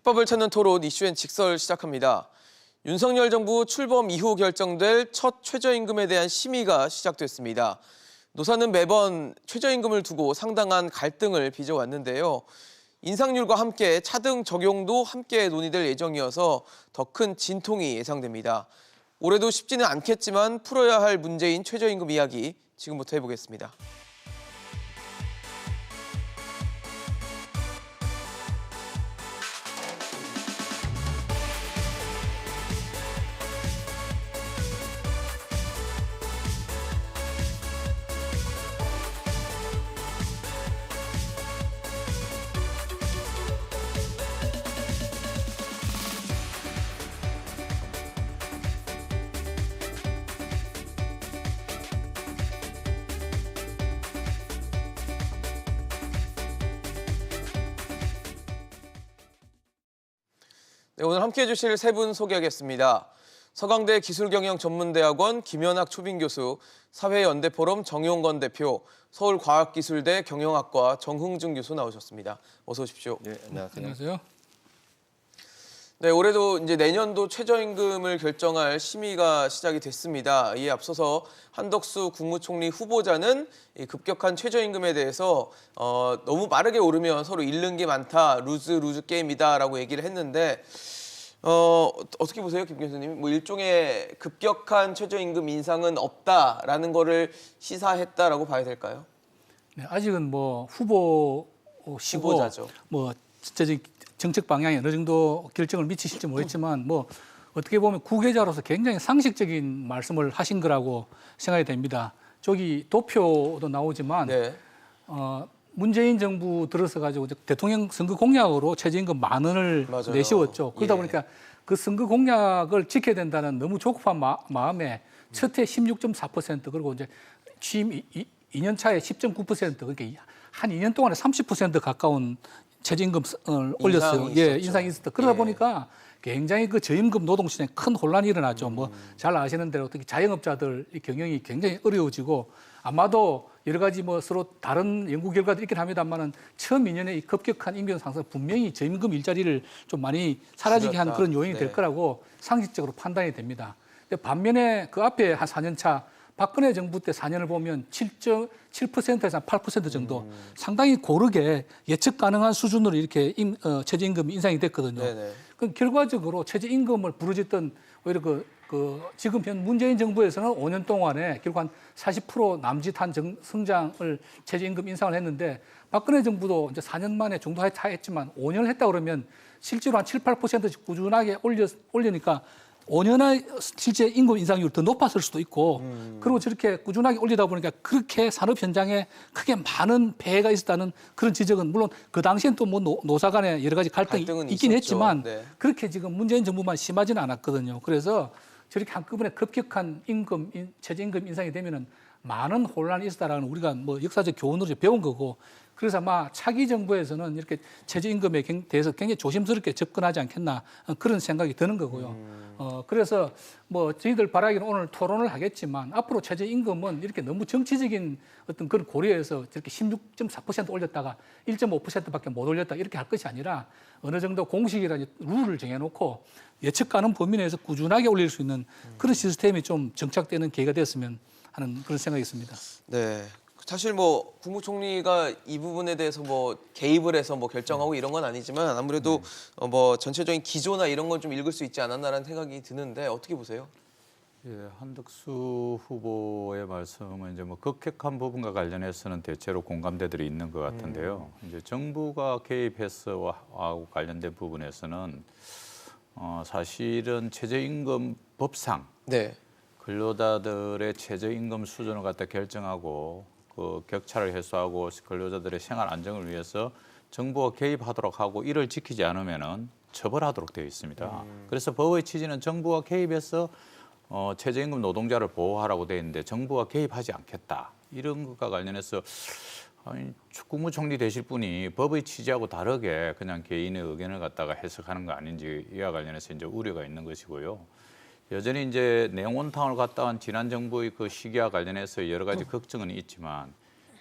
해법을 찾는 토론 이슈엔 직설 시작합니다. 윤석열 정부 출범 이후 결정될 첫 최저임금에 대한 심의가 시작됐습니다. 노사는 매번 최저임금을 두고 상당한 갈등을 빚어왔는데요. 인상률과 함께 차등 적용도 함께 논의될 예정이어서 더 큰 진통이 예상됩니다. 올해도 쉽지는 않겠지만 풀어야 할 문제인 최저임금 이야기 지금부터 해보겠습니다. 네, 오늘 함께해 주실 세 분 소개하겠습니다. 서강대 기술경영전문대학원 김연학 초빙교수, 사회연대포럼 정용건 대표, 서울과학기술대 경영학과 정흥준 교수 나오셨습니다. 어서 오십시오. 네, 안녕하세요. 안녕하세요. 네, 올해도 이제 내년도 최저임금을 결정할 심의가 시작이 됐습니다. 이에 앞서서 한덕수 국무총리 후보자는 이 급격한 최저임금에 대해서 너무 빠르게 오르면 서로 잃는 게 많다, 루즈 게임이다라고 얘기를 했는데 어떻게 보세요, 김 교수님? 뭐 일종의 급격한 최저임금 인상은 없다라는 거를 시사했다라고 봐야 될까요? 네, 아직은 뭐 후보시고 후보자죠. 뭐 진짜 정책 방향에 어느 정도 결정을 미치실지 모르겠지만 뭐 어떻게 보면 구계자로서 굉장히 상식적인 말씀을 하신 거라고 생각이 됩니다. 저기 도표도 나오지만 네. 문재인 정부 들어서 가지고 대통령 선거 공약으로 최저임금 10,000원을 맞아요. 내세웠죠. 그러다 예. 보니까 그 선거 공약을 지켜야 된다는 너무 조급한 마음에 첫해 16.4% 그리고 이제 취임 2년 차에 10.9% 그러니까 한 2년 동안에 30% 가까운 최저임금을 올렸어요. 인상이 있었다. 그러다 보니까 굉장히 그 저임금 노동시장에 큰 혼란이 일어났죠. 뭐 잘 아시는 대로 특히 자영업자들 경영이 굉장히 어려워지고 아마도 여러 가지 뭐 서로 다른 연구 결과도 있긴 합니다만은 처음 2년에 이 급격한 임금 상승 분명히 저임금 일자리를 좀 많이 사라지게 한 그런 요인이 될 거라고 상식적으로 판단이 됩니다. 근데 반면에 그 앞에 한 4년 차 박근혜 정부 때 4년을 보면 7.7%에서 8% 정도 상당히 고르게 예측 가능한 수준으로 이렇게 최저임금 인상이 됐거든요. 그럼 결과적으로 최저임금을 부르짖던 오히려 지금 현 문재인 정부에서는 5년 동안에 결국 한 40% 남짓한 성장을 최저임금 인상을 했는데 박근혜 정부도 이제 4년 만에 정도 했지만 5년을 했다 그러면 실제로 한 7, 8%씩 꾸준하게 올리니까 5년의 실제 임금 인상률이 더 높았을 수도 있고 그리고 저렇게 꾸준하게 올리다 보니까 그렇게 산업 현장에 크게 많은 폐해가 있었다는 그런 지적은 물론 그 당시엔 또 뭐 노사 간에 여러 가지 갈등이 있긴 있었죠. 했지만 네. 그렇게 지금 문재인 정부만 심하지는 않았거든요. 그래서 저렇게 한꺼번에 급격한 최저임금 인상이 되면은 많은 혼란이 있었다라는 우리가 뭐 역사적 교훈으로 배운 거고 그래서 아마 차기 정부에서는 이렇게 최저임금에 대해서 굉장히 조심스럽게 접근하지 않겠나 그런 생각이 드는 거고요. 그래서 뭐 저희들 바라기는 오늘 토론을 하겠지만 앞으로 최저임금은 이렇게 너무 정치적인 어떤 그런 고려에서 저렇게 16.4% 올렸다가 1.5%밖에 못 올렸다 이렇게 할 것이 아니라 어느 정도 공식이라든지 룰을 정해놓고 예측 가능 범위 내에서 꾸준하게 올릴 수 있는 그런 시스템이 좀 정착되는 계기가 됐으면 하는 그런 생각이 있습니다. 네. 사실 뭐 국무총리가 이 부분에 대해서 뭐 개입을 해서 뭐 결정하고 이런 건 아니지만 아무래도 뭐 전체적인 기조나 이런 걸 좀 읽을 수 있지 않았나라는 생각이 드는데 어떻게 보세요? 예, 한덕수 후보의 말씀은 이제 뭐 급격한 부분과 관련해서는 대체로 공감대들이 있는 것 같은데요. 이제 정부가 개입해서하고 관련된 부분에서는 사실은 최저임금 법상 네. 근로자들의 최저임금 수준을 갖다 결정하고 그 격차를 해소하고 근로자들의 생활 안정을 위해서 정부가 개입하도록 하고 이를 지키지 않으면은 처벌하도록 되어 있습니다. 그래서 법의 취지는 정부가 개입해서 최저임금 노동자를 보호하라고 되어 있는데 정부가 개입하지 않겠다. 이런 것과 관련해서 국무총리 되실 분이 법의 취지하고 다르게 그냥 개인의 의견을 갖다가 해석하는 거 아닌지 이와 관련해서 이제 우려가 있는 것이고요. 여전히 이제 내원탕을 갔다 온 지난 정부의 그 시기와 관련해서 여러 가지 걱정은 있지만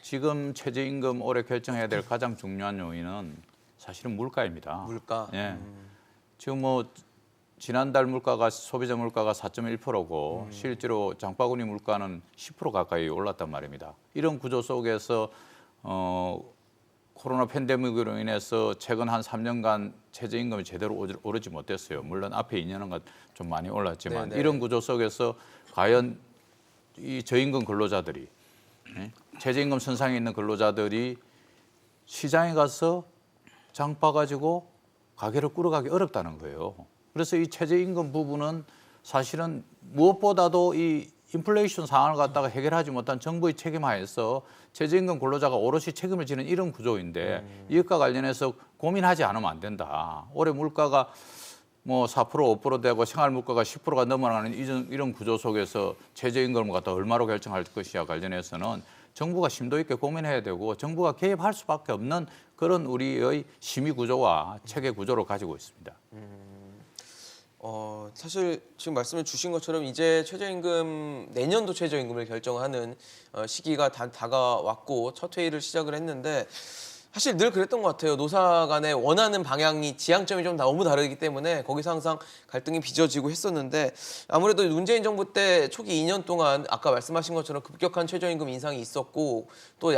지금 최저임금 올해 결정해야 될 가장 중요한 요인은 사실은 물가입니다. 물가. 예. 지금 뭐 지난달 물가가 소비자 물가가 4.1%고 실제로 장바구니 물가는 10% 가까이 올랐단 말입니다. 이런 구조 속에서 코로나 팬데믹으로 인해서 최근 한 3년간 최저임금이 제대로 오르지 못했어요. 물론 앞에 2년은 좀 많이 올랐지만 네네. 이런 구조 속에서 과연 이 저임금 근로자들이 최저임금 선상에 있는 근로자들이 시장에 가서 장 봐가지고 가게를 꾸려가기 어렵다는 거예요. 그래서 이 최저임금 부분은 사실은 무엇보다도 이 인플레이션 상황을 갖다가 해결하지 못한 정부의 책임 하에서 최저임금 근로자가 오롯이 책임을 지는 이런 구조인데 이것과 관련해서 고민하지 않으면 안 된다. 올해 물가가 뭐 4% 5% 되고 생활 물가가 10%가 넘어가는 이런 구조 속에서 최저임금을 갖다 얼마로 결정할 것이야 관련해서는 정부가 심도 있게 고민해야 되고 정부가 개입할 수밖에 없는 그런 우리의 심의 구조와 체계 구조를 가지고 있습니다. 사실 지금 말씀을 주신 것처럼 이제 최저임금 내년도 최저임금을 결정하는 시기가 다가왔고 첫 회의를 시작을 했는데 사실 늘 그랬던 것 같아요. 노사 간에 원하는 방향이 지향점이 좀 너무 다르기 때문에 거기서 항상 갈등이 빚어지고 했었는데 아무래도 문재인 정부 때 초기 2년 동안 아까 말씀하신 것처럼 급격한 최저임금 인상이 있었고 또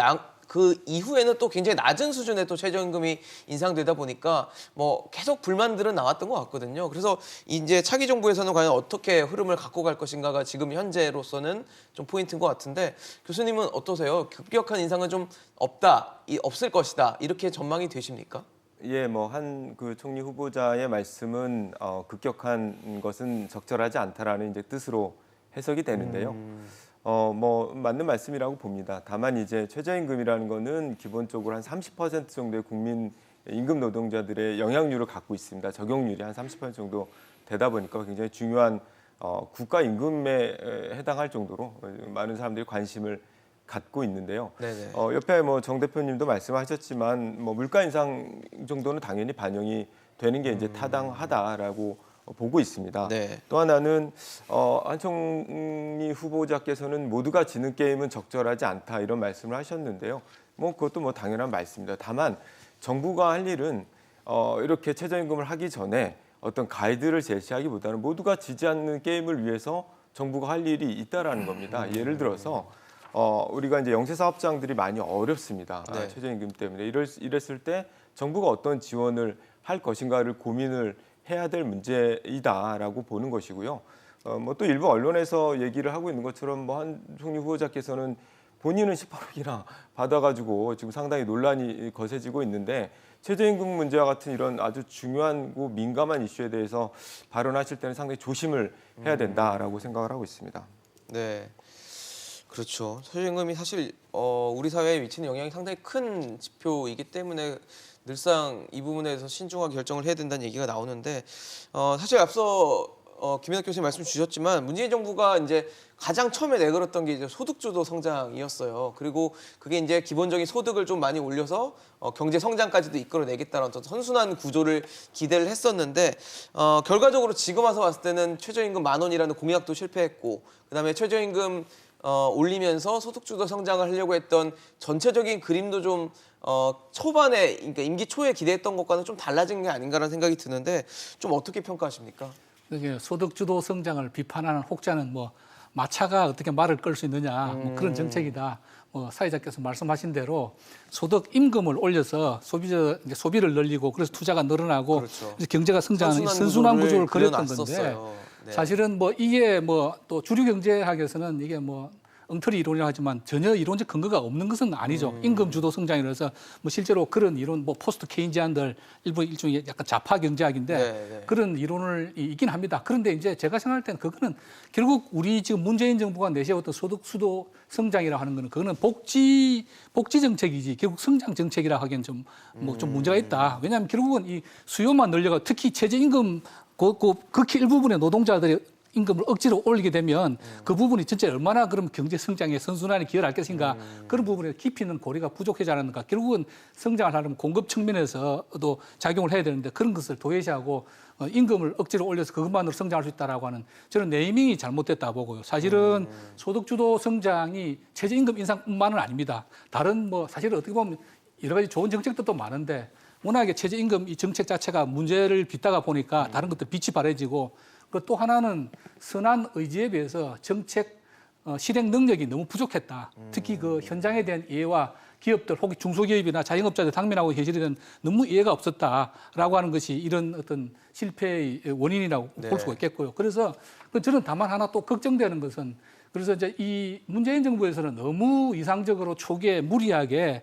그 이후에는 또 굉장히 낮은 수준의 또 최저임금이 인상되다 보니까 뭐 계속 불만들은 나왔던 것 같거든요. 그래서 이제 차기 정부에서는 과연 어떻게 흐름을 갖고 갈 것인가가 지금 현재로서는 좀 포인트인 것 같은데 교수님은 어떠세요? 급격한 인상은 좀 없을 것이다 이렇게 전망이 되십니까? 예, 뭐 한 그 총리 후보자의 말씀은 급격한 것은 적절하지 않다라는 이제 뜻으로 해석이 되는데요. 뭐 맞는 말씀이라고 봅니다. 다만 이제 최저임금이라는 거는 기본적으로 한 30% 정도의 국민 임금 노동자들의 영향률을 갖고 있습니다. 적용률이 한 30% 정도 되다 보니까 굉장히 중요한 국가 임금에 해당할 정도로 많은 사람들이 관심을 갖고 있는데요. 네네. 옆에 뭐 정 대표님도 말씀하셨지만 뭐 물가 인상 정도는 당연히 반영이 되는 게 이제 타당하다라고 보고 있습니다. 네. 또 하나는 한 총리 후보자께서는 모두가 지는 게임은 적절하지 않다 이런 말씀을 하셨는데요. 뭐 그것도 뭐 당연한 말씀입니다. 다만 정부가 할 일은 이렇게 최저임금을 하기 전에 어떤 가이드를 제시하기보다는 모두가 지지 않는 게임을 위해서 정부가 할 일이 있다라는 겁니다. 예를 들어서 우리가 이제 영세 사업장들이 많이 어렵습니다. 네. 최저임금 때문에 이랬을 때 정부가 어떤 지원을 할 것인가를 고민을 해야 될 문제이다라고 보는 것이고요. 뭐 또 일부 언론에서 얘기를 하고 있는 것처럼 뭐 한 총리 후보자께서는 본인은 18억이나 받아가지고 지금 상당히 논란이 거세지고 있는데 최저임금 문제와 같은 이런 아주 중요하고 민감한 이슈에 대해서 발언하실 때는 상당히 조심을 해야 된다라고 생각을 하고 있습니다. 네. 그렇죠. 최저임금이 사실 우리 사회에 미치는 영향이 상당히 큰 지표이기 때문에 늘상 이 부분에 대해서 신중하게 결정을 해야 된다는 얘기가 나오는데 사실 앞서 김현학 교수님 말씀 주셨지만 문재인 정부가 이제 가장 처음에 내걸었던 게 이제 소득주도 성장이었어요. 그리고 그게 이제 기본적인 소득을 좀 많이 올려서 경제 성장까지도 이끌어내겠다는 어떤 선순환 구조를 기대를 했었는데 결과적으로 지금 와서 봤을 때는 최저임금 10,000원이라는 공약도 실패했고 그다음에 최저임금 올리면서 소득주도 성장을 하려고 했던 전체적인 그림도 좀 초반에 그러니까 임기 초에 기대했던 것과는 좀 달라진 게 아닌가라는 생각이 드는데 좀 어떻게 평가하십니까? 이게 소득주도 성장을 비판하는 혹자는 뭐 마차가 어떻게 말을 끌 수 있느냐 뭐 그런 정책이다. 뭐 사회자께서 말씀하신 대로 소득 임금을 올려서 소비를 늘리고 그래서 투자가 늘어나고 그렇죠. 그래서 경제가 성장하는 선순환 구조를 그렸던 건데 네. 사실은 뭐 이게 뭐 또 주류 경제학에서는 이게 뭐 엉터리 이론이라고 하지만 전혀 이론적 근거가 없는 것은 아니죠. 임금 주도 성장이라서 뭐 실제로 그런 이론 뭐 포스트 케인지안들 일종의 약간 좌파 경제학인데 네. 그런 이론을 있긴 합니다. 그런데 이제 제가 생각할 때는 그거는 결국 우리 지금 문재인 정부가 내세웠던 소득 주도 성장이라고 하는 거는 그거는 복지 정책이지 결국 성장 정책이라 하기엔 좀 문제가 있다. 왜냐하면 결국은 이 수요만 늘려가 특히 최저임금 극히 일부분의 노동자들이 임금을 억지로 올리게 되면 그 부분이 진짜 얼마나 그럼 경제 성장에 선순환에 기여를 할 것인가 그런 부분에 깊이 있는 고려가 부족하지 않았는가. 결국은 성장을 하려면 공급 측면에서도 작용을 해야 되는데 그런 것을 도외시하고 임금을 억지로 올려서 그것만으로 성장할 수 있다라고 하는 저는 네이밍이 잘못됐다 보고요. 사실은 소득주도 성장이 최저임금 인상뿐만은 아닙니다. 다른 뭐 사실은 어떻게 보면 여러 가지 좋은 정책들도 많은데 워낙에 최저임금 이 정책 자체가 문제를 빚다가 보니까 다른 것들 빛이 바래지고 또 하나는 선한 의지에 비해서 정책 실행 능력이 너무 부족했다. 특히 그 현장에 대한 이해와 기업들 혹은 중소기업이나 자영업자들 당면하고 현실에 대한 너무 이해가 없었다라고 하는 것이 이런 어떤 실패의 원인이라고 네. 볼 수가 있겠고요. 그래서 저는 다만 하나 또 걱정되는 것은 그래서 이제 이 문재인 정부에서는 너무 이상적으로 초기에 무리하게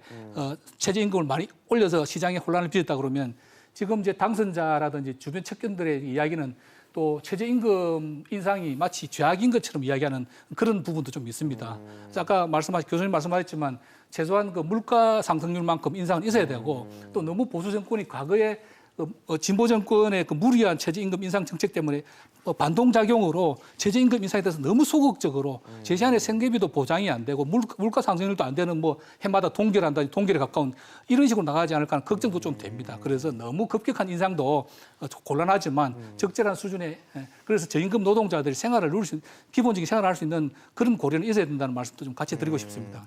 최저임금을 많이 올려서 시장에 혼란을 빚었다 그러면 지금 이제 당선자라든지 주변 측근들의 이야기는 또 최저임금 인상이 마치 죄악인 것처럼 이야기하는 그런 부분도 좀 있습니다. 그래서 아까 교수님 말씀하셨지만 최소한 그 물가 상승률만큼 인상은 있어야 되고 또 너무 보수 정권이 과거에 진보 정권의 그 무리한 최저임금 인상 정책 때문에 반동작용으로 최저임금 인상에 대해서 너무 소극적으로 제시안의 생계비도 보장이 안 되고 물가 상승률도 안 되는 뭐 해마다 동결한다든지 동결에 가까운 이런 식으로 나가지 않을까 하는 걱정도 좀 됩니다. 그래서 너무 급격한 인상도 곤란하지만 적절한 수준의 그래서 저임금 노동자들이 기본적인 생활을 할 수 있는 그런 고려는 있어야 된다는 말씀도 좀 같이 드리고 싶습니다.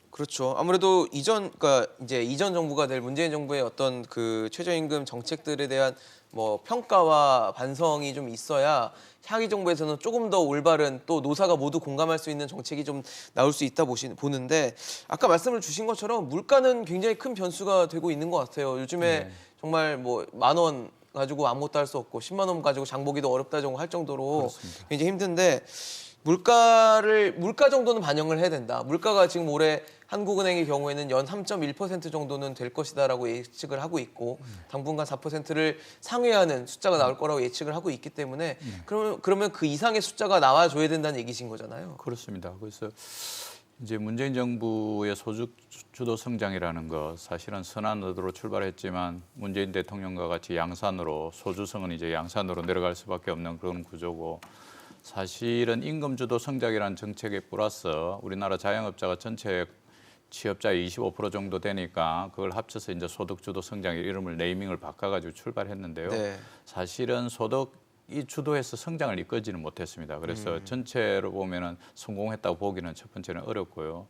그렇죠. 아무래도 그러니까 이제 이전 정부가 될 문재인 정부의 어떤 그 최저임금 정책들에 대한 뭐 평가와 반성이 좀 있어야 향후 정부에서는 조금 더 올바른 또 노사가 모두 공감할 수 있는 정책이 좀 나올 수 있다 보는데 아까 말씀을 주신 것처럼 물가는 굉장히 큰 변수가 되고 있는 것 같아요. 요즘에 정말 뭐 10,000원 가지고 아무것도 할 수 없고 10만 원 가지고 장 보기도 어렵다 정도 할 정도로 그렇습니다. 굉장히 힘든데 물가 정도는 반영을 해야 된다. 물가가 지금 올해 한국은행의 경우에는 연 3.1% 정도는 될 것이다라고 예측을 하고 있고 당분간 4%를 상회하는 숫자가 나올 거라고 예측을 하고 있기 때문에 그러면 그 이상의 숫자가 나와줘야 된다는 얘기신 거잖아요. 그렇습니다. 그래서 이제 문재인 정부의 소득 주도 성장이라는 것 사실은 선한 의도로 출발했지만 문재인 대통령과 같이 양산으로 소주성은 이제 양산으로 내려갈 수밖에 없는 그런 구조고 사실은 임금 주도 성장이라는 정책에 플러스 우리나라 자영업자가 전체 취업자의 25% 정도 되니까 그걸 합쳐서 이제 소득 주도 성장 이름을 네이밍을 바꿔가지고 출발했는데요. 네. 사실은 소득이 주도해서 성장을 이끌지는 못했습니다. 그래서 전체로 보면은 성공했다고 보기는 첫 번째는 어렵고요.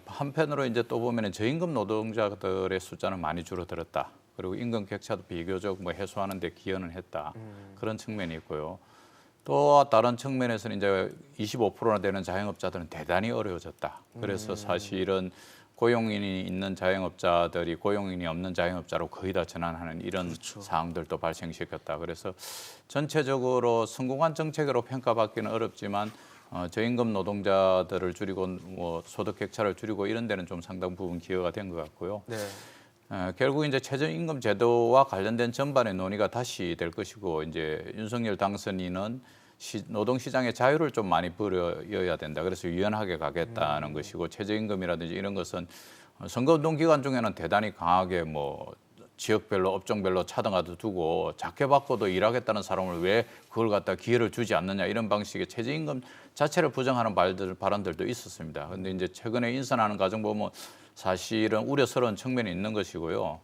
한편으로 이제 또 보면은 저임금 노동자들의 숫자는 많이 줄어들었다. 그리고 임금 격차도 비교적 뭐 해소하는 데 기여는 했다. 그런 측면이 있고요. 또 다른 측면에서는 이제 25%나 되는 자영업자들은 대단히 어려워졌다. 그래서 사실은 고용인이 있는 자영업자들이 고용인이 없는 자영업자로 거의 다 전환하는 이런 상황들도 발생시켰다. 그래서 전체적으로 성공한 정책으로 평가받기는 어렵지만 저임금 노동자들을 줄이고 뭐 소득 격차를 줄이고 이런 데는 좀 상당 부분 기여가 된 것 같고요. 네. 결국 이제 최저임금 제도와 관련된 전반의 논의가 다시 될 것이고 이제 윤석열 당선인은 노동시장의 자유를 좀 많이 부려야 된다. 그래서 유연하게 가겠다는 것이고 최저임금이라든지 이런 것은 선거운동 기간 중에는 대단히 강하게 뭐 지역별로 업종별로 차등하도 두고 작게 받고도 일하겠다는 사람을 왜 그걸 갖다 기회를 주지 않느냐 이런 방식의 최저임금 자체를 부정하는 발언들도 있었습니다. 그런데 이제 최근에 인선하는 과정 보면 사실은 우려스러운 측면이 있는 것이고요.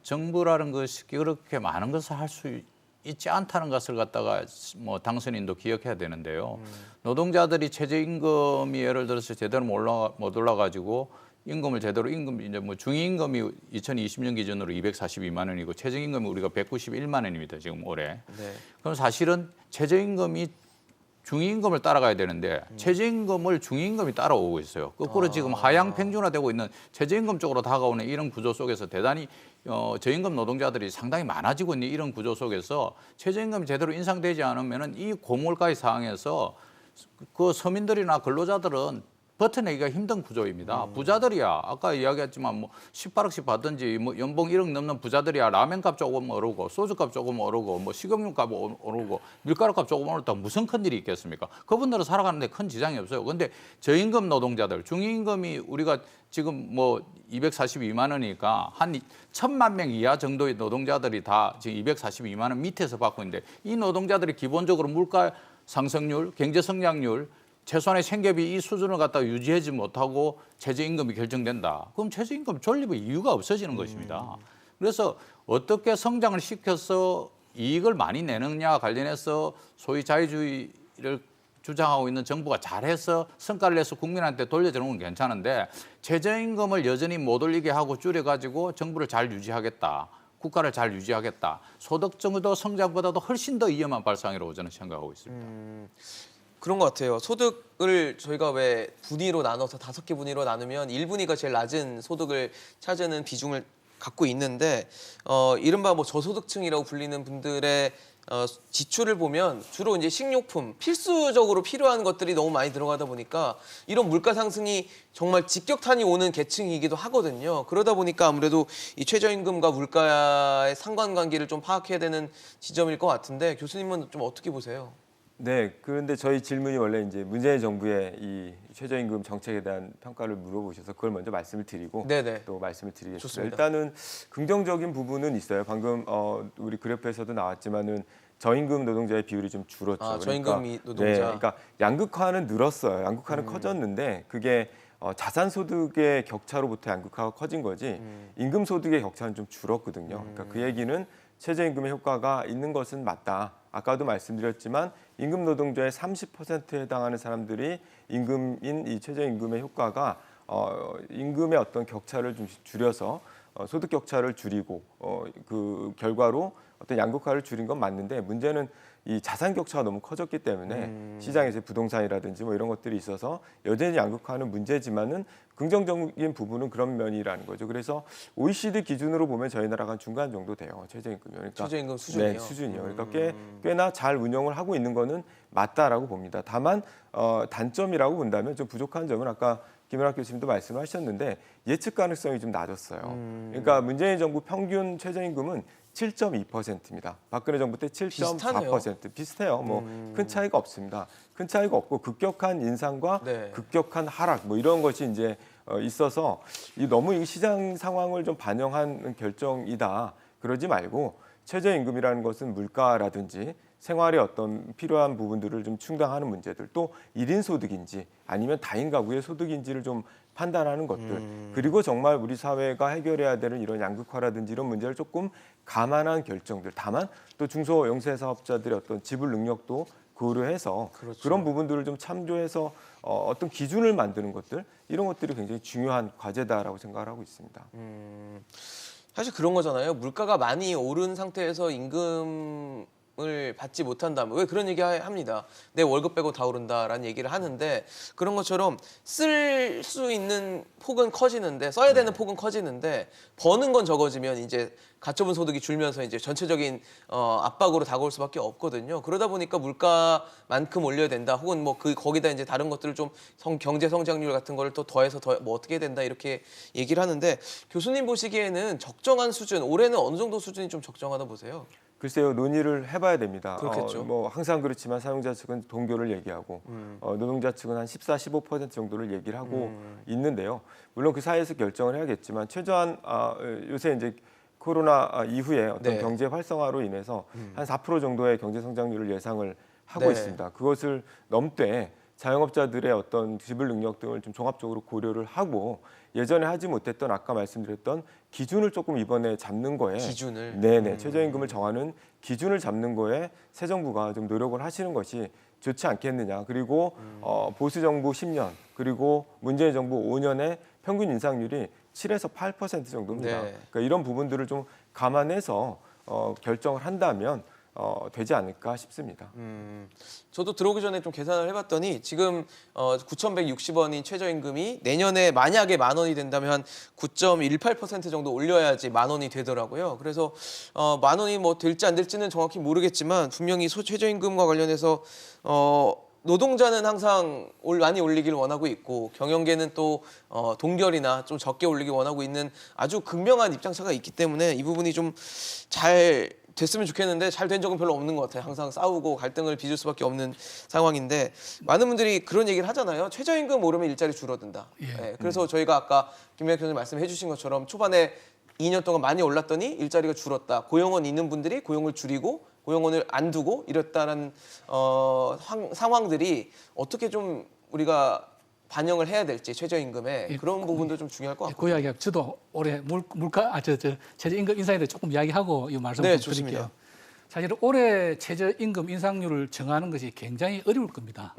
정부라는 것이 그렇게 많은 것을 할 수 있지 않다는 것을 갖다가 뭐 당선인도 기억해야 되는데요. 노동자들이 최저임금이 예를 들어서 제대로 못 올라가지고 임금을 제대로 이제 뭐 중위임금이 2020년 기준으로 242만 원이고 최저임금이 우리가 191만 원입니다. 지금 올해. 네. 그럼 사실은 최저임금이 중위임금을 따라가야 되는데 최저임금을 중위임금이 따라오고 있어요. 거꾸로 지금 하향 평준화되고 있는 최저임금 쪽으로 다가오는 이런 구조 속에서 대단히 저임금 노동자들이 상당히 많아지고 있는 이런 구조 속에서 최저임금이 제대로 인상되지 않으면은 이 고물가의 상황에서 그 서민들이나 근로자들은 버텨내기가 힘든 구조입니다. 부자들이야 아까 이야기했지만 뭐 18억씩 받든지 뭐 연봉 1억 넘는 부자들이야 라면값 조금 오르고 소주값 조금 오르고 뭐 식용유값 오르고 밀가루값 조금 오르다 무슨 큰일이 있겠습니까? 그분들은 살아가는데 큰 지장이 없어요. 근데 저임금 노동자들 중위임금이 우리가 지금 뭐 242만 원이니까 한 1,000만 명 이하 정도의 노동자들이 다 지금 242만 원 밑에서 받고 있는데 이 노동자들이 기본적으로 물가 상승률, 경제 성장률 최소한의 생계비 이 수준을 갖다가 유지하지 못하고 최저임금이 결정된다. 그럼 최저임금 존립의 이유가 없어지는 것입니다. 그래서 어떻게 성장을 시켜서 이익을 많이 내느냐 관련해서 소위 자유주의를 주장하고 있는 정부가 잘해서 성과를 내서 국민한테 돌려주는 건 괜찮은데 최저임금을 여전히 못 올리게 하고 줄여가지고 정부를 잘 유지하겠다. 국가를 잘 유지하겠다. 소득 정도 성장보다도 훨씬 더 위험한 발상이라고 저는 생각하고 있습니다. 그런 것 같아요. 소득을 저희가 왜 분위로 나눠서 5개 분위로 나누면 1분위가 제일 낮은 소득을 차지하는 비중을 갖고 있는데 이른바 뭐 저소득층이라고 불리는 분들의 지출을 보면 주로 이제 식료품, 필수적으로 필요한 것들이 너무 많이 들어가다 보니까 이런 물가 상승이 정말 직격탄이 오는 계층이기도 하거든요. 그러다 보니까 아무래도 이 최저임금과 물가의 상관관계를 좀 파악해야 되는 지점일 것 같은데 교수님은 좀 어떻게 보세요? 네, 그런데 저희 질문이 원래 이제 문재인 정부의 이 최저임금 정책에 대한 평가를 물어보셔서 그걸 먼저 말씀을 드리고 네네. 또 말씀을 드리겠습니다. 좋습니다. 일단은 긍정적인 부분은 있어요. 방금 우리 그래프에서도 나왔지만은 저임금 노동자의 비율이 좀 줄었죠. 아, 저임금 노동자. 네, 그러니까 양극화는 늘었어요. 양극화는 커졌는데 그게 자산 소득의 격차로부터 양극화가 커진 거지 임금 소득의 격차는 좀 줄었거든요. 그러니까 그 얘기는 최저임금의 효과가 있는 것은 맞다. 아까도 말씀드렸지만 임금 노동자의 30%에 해당하는 사람들이 임금인 이 최저임금의 효과가 임금의 어떤 격차를 좀 줄여서 소득 격차를 줄이고 그 결과로 어떤 양극화를 줄인 건 맞는데 문제는 이 자산 격차가 너무 커졌기 때문에 시장에서 부동산이라든지 뭐 이런 것들이 있어서 여전히 양극화는 문제지만은 긍정적인 부분은 그런 면이라는 거죠. 그래서 OECD 기준으로 보면 저희 나라가 중간 정도 돼요. 최저임금이. 그러니까 최저임금 수준이요? 네, 수준이요. 그러니까 꽤나 잘 운영을 하고 있는 거는 맞다라고 봅니다. 다만 단점이라고 본다면 좀 부족한 점은 아까 김연학 교수님도 말씀하셨는데 예측 가능성이 좀 낮았어요. 그러니까 문재인 정부 평균 최저임금은 7.2%입니다. 박근혜 정부 때 7.4%. 비슷해요. 뭐 큰 차이가 없습니다. 큰 차이가 없고 급격한 인상과 네. 급격한 하락 뭐 이런 것이 이제 있어서 너무 이 시장 상황을 좀 반영한 결정이다. 그러지 말고 최저임금이라는 것은 물가라든지 생활의 어떤 필요한 부분들을 좀 충당하는 문제들 또 1인 소득인지 아니면 다인 가구의 소득인지를 좀 판단하는 것들 그리고 정말 우리 사회가 해결해야 되는 이런 양극화라든지 이런 문제를 조금 감안한 결정들 다만 또 중소영세 사업자들의 어떤 지불 능력도 고려해서 그렇죠. 그런 부분들을 좀 참조해서 어떤 기준을 만드는 것들 이런 것들이 굉장히 중요한 과제다라고 생각을 하고 있습니다. 사실 그런 거잖아요. 물가가 많이 오른 상태에서 임금을 받지 못한다면 왜 그런 얘기 합니다. 내 월급 빼고 다 오른다라는 얘기를 하는데 그런 것처럼 쓸 수 있는 폭은 커지는데 써야 되는 폭은 커지는데 버는 건 적어지면 이제 가처분 소득이 줄면서 이제 전체적인 압박으로 다가올 수밖에 없거든요. 그러다 보니까 물가만큼 올려야 된다. 혹은 뭐 거기다 이제 다른 것들을 좀 경제 성장률 같은 거를 또 더해서 뭐 어떻게 해야 된다 이렇게 얘기를 하는데 교수님 보시기에는 적정한 수준 올해는 어느 정도 수준이 좀 적정하다 보세요? 글쎄요, 논의를 해봐야 됩니다. 그렇겠죠. 뭐 항상 그렇지만 사용자 측은 동결을 얘기하고 노동자 측은 한 14, 15% 정도를 얘기를 하고 있는데요. 물론 그 사이에서 결정을 해야겠지만 최저한 요새 이제 코로나 이후에 어떤 네. 경제 활성화로 인해서 한 4% 정도의 경제 성장률을 예상을 하고 네. 있습니다. 그것을 넘되 자영업자들의 어떤 지불 능력 등을 좀 종합적으로 고려를 하고 예전에 하지 못했던 아까 말씀드렸던 기준을 조금 이번에 잡는 거에 기준을? 네네 최저임금을 정하는 기준을 잡는 거에 새 정부가 좀 노력을 하시는 것이 좋지 않겠느냐. 그리고 보수 정부 10년 그리고 문재인 정부 5년의 평균 인상률이 7에서 8% 정도입니다. 네. 그러니까 이런 부분들을 좀 감안해서 결정을 한다면 되지 않을까 싶습니다. 저도 들어오기 전에 좀 계산을 해봤더니 지금 9,160원인 최저임금이 내년에 만약에 10,000원이 된다면 한 9.18% 정도 올려야지 10,000원이 되더라고요. 그래서 10,000원이 뭐 될지 안 될지는 정확히 모르겠지만 분명히 최저임금과 관련해서 노동자는 항상 많이 올리기를 원하고 있고 경영계는 또 동결이나 좀 적게 올리기 원하고 있는 아주 극명한 입장차가 있기 때문에 이 부분이 좀 잘 됐으면 좋겠는데 잘 된 적은 별로 없는 것 같아요. 항상 싸우고 갈등을 빚을 수밖에 없는 상황인데 많은 분들이 그런 얘기를 하잖아요. 최저임금 오르면 일자리 줄어든다. 예, 그래서 저희가 아까 김민학 교수님 말씀해 주신 것처럼 초반에 2년 동안 많이 올랐더니 일자리가 줄었다. 고용원 있는 분들이 고용을 줄이고 고용원을 안 두고 이랬다는 상황들이 어떻게 좀 우리가 반영을 해야 될지 최저임금에 그런 부분도 좀 중요할 것 같고. 그 이야기 저도 올해 물가 최저임금 인상에 대해 조금 이야기하고 이 말씀 네, 좀 드릴게요. 좋습니다. 사실은 올해 최저임금 인상률을 정하는 것이 굉장히 어려울 겁니다.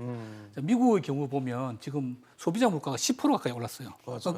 미국의 경우 보면 지금 소비자 물가가 10% 가까이 올랐어요.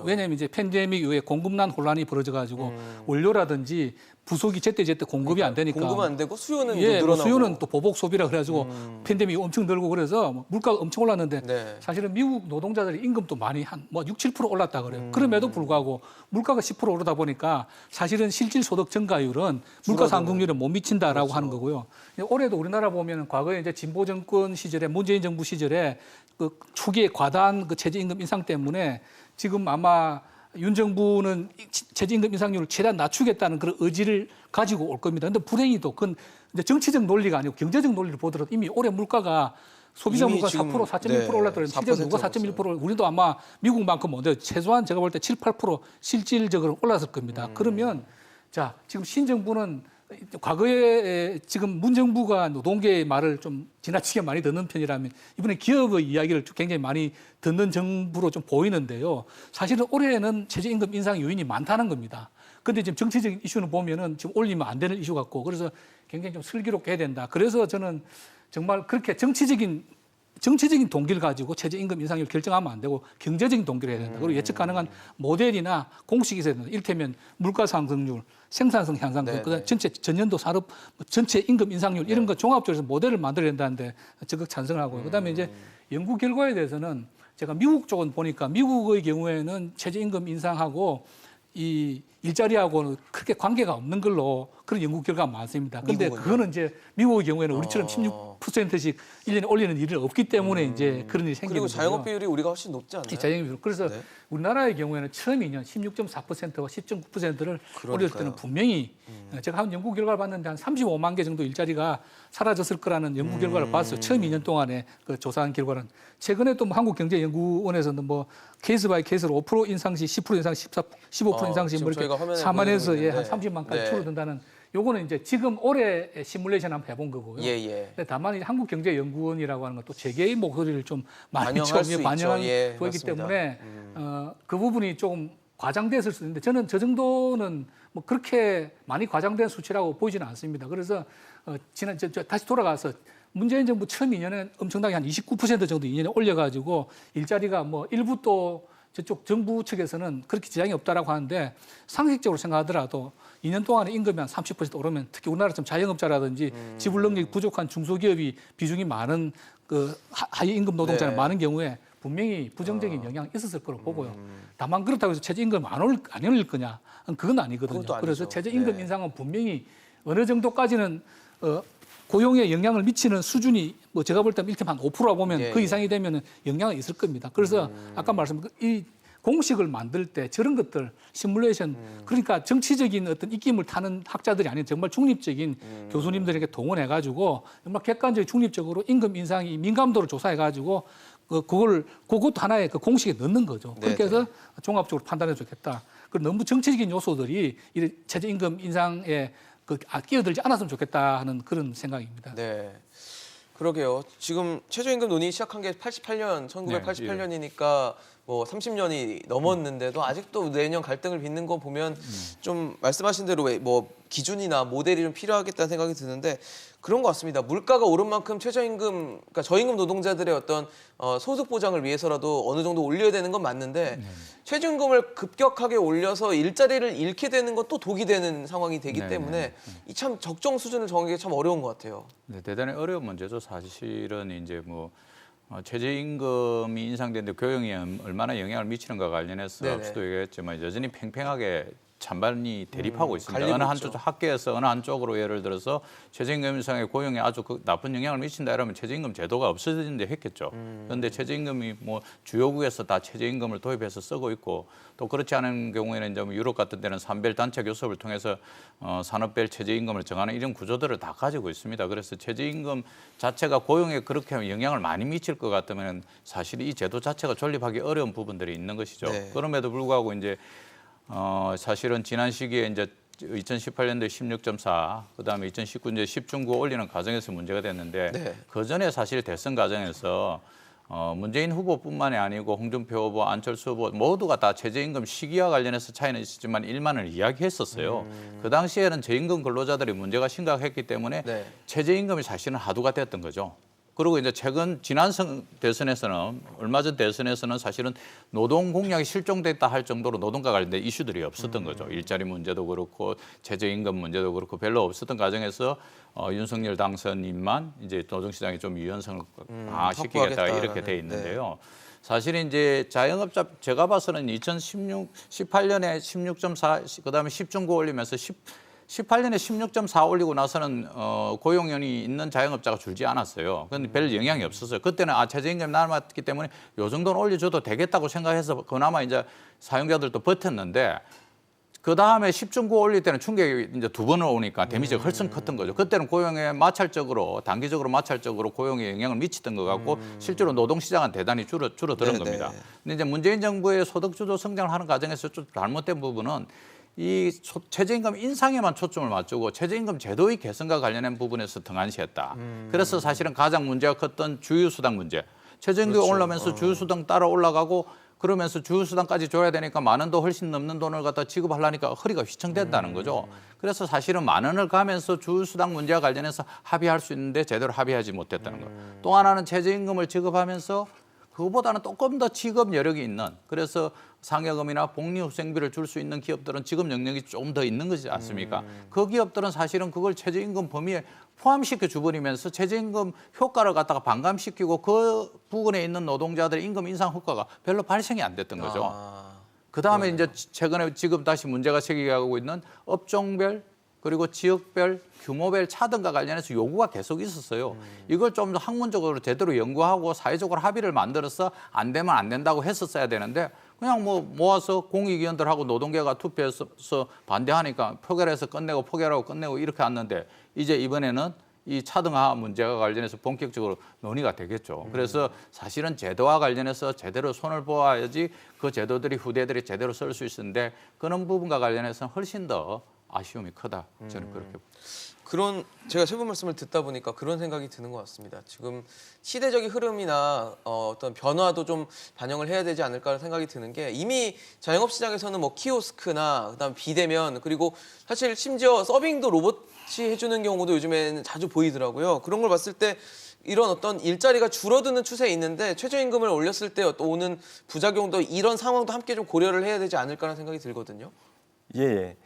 왜냐하면 이제 팬데믹 이후에 공급난 혼란이 벌어져가지고 원료라든지 부속이 제때제때 공급이 안 되니까 공급은 안 되고 수요는 예, 좀 뭐 늘어나고. 수요는 또 보복 소비라 그래가지고 팬데믹이 엄청 늘고 그래서 뭐 물가가 엄청 올랐는데 네. 사실은 미국 노동자들의 임금도 많이 한 뭐 6, 7% 올랐다 그래요. 그럼에도 불구하고 물가가 10% 오르다 보니까 사실은 실질 소득 증가율은 물가 상승률에 못 미친다라고 하는 거고요. 올해도 우리나라 보면 과거에 이제 진보 정권 시절에 문재인 정부 시절에 그 초기에 과다한 그 최저임금 인상 때문에 지금 아마 윤 정부는 최저임금 인상률을 최대한 낮추겠다는 그런 의지를 가지고 올 겁니다. 그런데 불행히도 그건 이제 정치적 논리가 아니고 경제적 논리를 보더라도 이미 올해 물가가 소비자 이미 물가 지금 4%, 4.1% 네, 올랐더니 실제 누가 4.1%를 우리도 아마 미국만큼 못해요. 최소한 제가 볼 때 7, 8% 실질적으로 올랐을 겁니다. 그러면 자 지금 신정부는 과거에 지금 문 정부가 노동계의 말을 좀 지나치게 많이 듣는 편이라면 이번에 기업의 이야기를 굉장히 많이 듣는 정부로 좀 보이는데요. 사실은 올해는 최저임금 인상 요인이 많다는 겁니다. 근데 지금 정치적인 이슈는 보면은 지금 올리면 안 되는 이슈 같고 그래서 굉장히 좀 슬기롭게 해야 된다. 그래서 저는 정말 그렇게 정치적인 동기를 가지고 최저임금 인상률 결정하면 안 되고 경제적인 동기를 해야 된다. 그리고 예측 가능한 모델이나 공식이 있어야 된다. 이를테면 물가 상승률, 생산성 향상률, 그다음에 전체 전년도 산업 전체 임금 인상률 이런 거 종합적으로 해서 모델을 만들어야 된다는데 적극 찬성하고요. 그다음에 이제 연구 결과에 대해서는 제가 미국 쪽은 보니까 미국의 경우에는 최저임금 인상하고 이 일자리하고는 크게 관계가 없는 걸로 그런 연구 결과가 많습니다. 그런데 그거는 이제 미국의 경우에는 우리처럼 16%씩 1년에 올리는 일이 없기 때문에 이제 그런 일이 생기는 그리고 거고요. 자영업 비율이 우리가 훨씬 높지 않나요? 자영업 비율. 그래서 네. 우리나라의 경우에는 처음 2년 16.4%와 10.9%를 올렸을 때는 분명히 제가 한 연구 결과를 봤는데 한 35만 개 정도 일자리가 사라졌을 거라는 연구 결과를 봤어요. 처음 2년 동안에 그 조사한 결과는. 최근에 또 뭐 한국경제연구원에서는 뭐 케이스 바이 케이스로 5% 인상 시 10% 인상 시 15% 인상 시 뭐 지금 이렇게 저희가 화면에 4만에서 보여드리고 예, 한 있는데. 30만까지 네. 줄어든다는 요거는 이제 지금 올해 시뮬레이션 한번 해본 거고요. 예. 근데 다만 한국경제연구원이라고 하는 것도 재계의 목소리를 좀 많이 반영할 수 있죠. 반영한 예, 거이기 맞습니다. 때문에 그 부분이 조금 과장됐을 수 있는데 저는 저 정도는 뭐 그렇게 많이 과장된 수치라고 보이지는 않습니다. 그래서 지난 저 다시 돌아가서 문재인 정부 처음 2년에 엄청나게 한 29% 정도 2년에 올려가지고 일자리가 뭐 일부 또 저쪽 정부 측에서는 그렇게 지장이 없다라고 하는데 상식적으로 생각하더라도 2년 동안에 임금이 한 30% 오르면 특히 우리나라처럼 자영업자라든지 지불 능력이 부족한 중소기업이 비중이 많은 그 하위 임금 노동자는 네. 많은 경우에 분명히 부정적인 영향이 있었을 거로 보고요. 다만 그렇다고 해서 최저임금 안 올릴 거냐? 그건 아니거든요. 그것도 아니죠. 그래서 최저임금 네. 인상은 분명히 어느 정도까지는 고용에 영향을 미치는 수준이 뭐 제가 볼 때 이를테면 한 5%라 보면 예, 그 예. 이상이 되면은 영향이 있을 겁니다. 그래서 아까 말씀드린 이 공식을 만들 때 저런 것들 시뮬레이션 그러니까 정치적인 어떤 입김을 타는 학자들이 아닌 정말 중립적인 교수님들에게 동원해 가지고 정말 객관적인 중립적으로 임금 인상이 민감도를 조사해 가지고 그것도 하나의 그 공식에 넣는 거죠. 네, 그렇게 해서 종합적으로 판단해 주겠다. 그리고 너무 정치적인 요소들이 이 최저임금 인상에 끼어들지 않았으면 좋겠다 하는 그런 생각입니다. 네. 그러게요. 지금 최저임금 논의 시작한 게 88년, 1988년이니까 뭐 30년이 넘었는데도 아직도 내년 갈등을 빚는 거 보면 좀 말씀하신 대로 뭐 기준이나 모델이 좀 필요하겠다는 생각이 드는데 그런 것 같습니다. 물가가 오른 만큼 최저임금, 그러니까 저임금 노동자들의 어떤 소득 보장을 위해서라도 어느 정도 올려야 되는 건 맞는데 최저임금을 급격하게 올려서 일자리를 잃게 되는 건 또 독이 되는 상황이 되기 때문에 이 참 적정 수준을 정하기가 참 어려운 것 같아요. 네, 대단히 어려운 문제죠. 사실은 이제 뭐 최저임금이 인상되는데 교육에 얼마나 영향을 미치는가 관련해서 네네. 앞서도 얘기했지만 여전히 팽팽하게 찬반이 대립하고 있습니다. 갈리고 어느 있죠. 한쪽 학계에서 어느 한쪽으로 예를 들어서 최저임금 인상에 고용에 아주 나쁜 영향을 미친다 이러면 최저임금 제도가 없어진다 했겠죠. 그런데 최저임금이 뭐 주요국에서 다 최저임금을 도입해서 쓰고 있고 또 그렇지 않은 경우에는 이제 뭐 유럽 같은 데는 산별 단체 교섭을 통해서 산업별 최저임금을 정하는 이런 구조들을 다 가지고 있습니다. 그래서 최저임금 자체가 고용에 그렇게 영향을 많이 미칠 것 같으면 사실 이 제도 자체가 존립하기 어려운 부분들이 있는 것이죠. 네. 그럼에도 불구하고 이제 사실은 지난 시기에 이제 2018년도에 16.4, 그다음에 2019년도에 10중구 올리는 과정에서 문제가 됐는데 네. 그 전에 사실 대선 과정에서 문재인 후보뿐만이 아니고 홍준표 후보, 안철수 후보 모두가 다 최저임금 시기와 관련해서 차이는 있었지만 1만 원을 이야기했었어요. 그 당시에는 저임금 근로자들이 문제가 심각했기 때문에 네. 최저임금이 사실은 화두가 됐던 거죠. 그리고 이제 최근 지난 대선에서는 얼마 전 대선에서는 사실은 노동 공약이 실종됐다 할 정도로 노동과 관련된 이슈들이 없었던 거죠. 일자리 문제도 그렇고 최저임금 문제도 그렇고 별로 없었던 과정에서 윤석열 당선인만 이제 노동시장에 좀 유연성을 강화시키겠다 이렇게 확보하겠다라는, 돼 있는데요. 사실 이제 자영업자 제가 봐서는 18년에 16.4 그다음에 10중고 올리면서 18년에 16.4 올리고 나서는 고용연이 있는 자영업자가 줄지 않았어요. 그런데 별 영향이 없었어요. 그때는 최저임금이 남았기 때문에 요 정도는 올려줘도 되겠다고 생각해서 그나마 이제 사용자들도 버텼는데 그 다음에 10중고 올릴 때는 충격이 이제 두 번을 오니까 데미지가 훨씬 컸던 거죠. 그때는 고용에 마찰적으로 단기적으로 마찰적으로 고용에 영향을 미치던 것 같고 실제로 노동시장은 대단히 줄어드는 겁니다. 근데 이제 문재인 정부의 소득주도 성장을 하는 과정에서 좀 잘못된 부분은 이 최저임금 인상에만 초점을 맞추고 최저임금 제도의 개선과 관련된 부분에서 등한시했다. 그래서 사실은 가장 문제가 컸던 주휴수당 문제. 최저임금이 그렇죠. 올라오면서 주휴수당 따라 올라가고 그러면서 주휴수당까지 줘야 되니까 만 원도 훨씬 넘는 돈을 갖다 지급하려니까 허리가 휘청된다는 거죠. 그래서 사실은 만 원을 가면서 주휴수당 문제와 관련해서 합의할 수 있는데 제대로 합의하지 못했다는 거예요. 또 하나는 최저임금을 지급하면서 그거보다는 조금 더 지급 여력이 있는 그래서 상여금이나 복리후생비를 줄 수 있는 기업들은 지급 영역이 좀 더 있는 거지 않습니까? 그 기업들은 사실은 그걸 최저임금 범위에 포함시켜 줘버리면서 최저임금 효과를 갖다가 반감시키고 그 부분에 있는 노동자들의 임금 인상 효과가 별로 발생이 안 됐던 거죠. 그다음에 이제 최근에 지금 다시 문제가 제기하고 있는 업종별 그리고 지역별, 규모별 차등과 관련해서 요구가 계속 있었어요. 이걸 좀 더 학문적으로 제대로 연구하고 사회적으로 합의를 만들어서 안 되면 안 된다고 했었어야 되는데 그냥 뭐 모아서 공익위원들하고 노동계가 투표해서 반대하니까 표결해서 끝내고 포결하고 끝내고 이렇게 왔는데 이제 이번에는 이 차등화 문제와 관련해서 본격적으로 논의가 되겠죠. 그래서 사실은 제도와 관련해서 제대로 손을 보아야지 그 제도들이 후대들이 제대로 쓸 수 있었는데 그런 부분과 관련해서는 훨씬 더 아쉬움이 크다. 저는 그렇게 그런 제가 세 분 말씀을 듣다 보니까 그런 생각이 드는 것 같습니다. 지금 시대적인 흐름이나 어떤 변화도 좀 반영을 해야 되지 않을까 생각이 드는 게 이미 자영업 시장에서는 뭐 키오스크나 그다음 비대면 그리고 사실 심지어 서빙도 로봇이 해주는 경우도 요즘에는 자주 보이더라고요. 그런 걸 봤을 때 이런 어떤 일자리가 줄어드는 추세에 있는데 최저임금을 올렸을 때 오는 부작용도 이런 상황도 함께 좀 고려를 해야 되지 않을까라는 생각이 들거든요. 예.